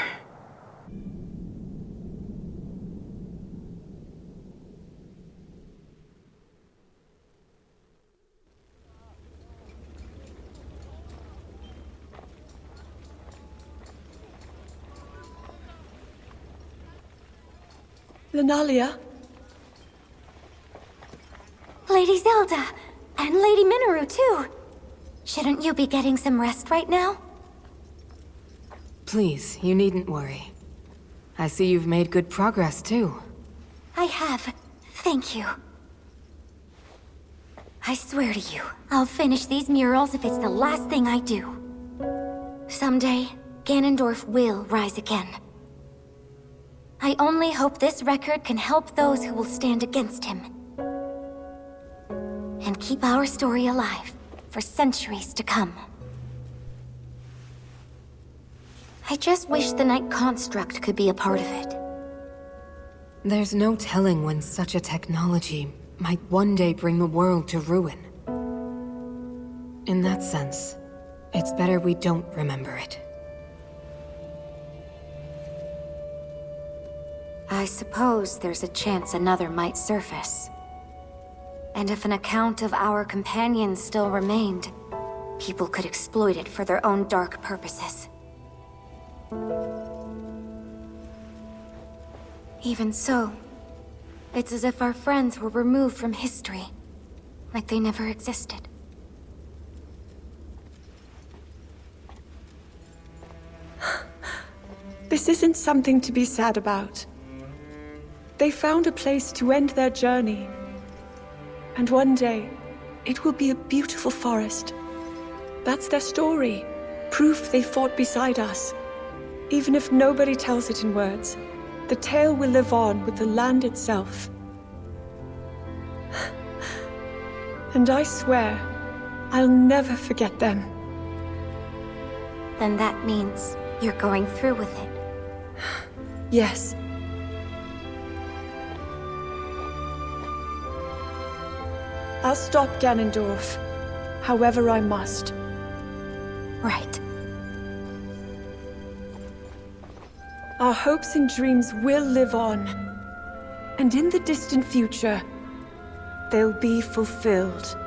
Lunalia? Lady Zelda! And Lady Minoru, too! Shouldn't you be getting some rest right now? Please, you needn't worry. I see you've made good progress, too. I have. Thank you. I swear to you, I'll finish these murals if it's the last thing I do. Someday, Ganondorf will rise again. I only hope this record can help those who will stand against him. And keep our story alive for centuries to come. I just wish the Night Construct could be a part of it. There's no telling when such a technology might one day bring the world to ruin. In that sense, it's better we don't remember it. I suppose there's a chance another might surface. And if an account of our companions still remained, people could exploit it for their own dark purposes. Even so, it's as if our friends were removed from history, like they never existed. This isn't something to be sad about. They found a place to end their journey. And one day, it will be a beautiful forest. That's their story. Proof they fought beside us. Even if nobody tells it in words, the tale will live on with the land itself. And I swear, I'll never forget them. Then that means you're going through with it. Yes. I'll stop Ganondorf, however I must. Right. Our hopes and dreams will live on. And in the distant future, they'll be fulfilled.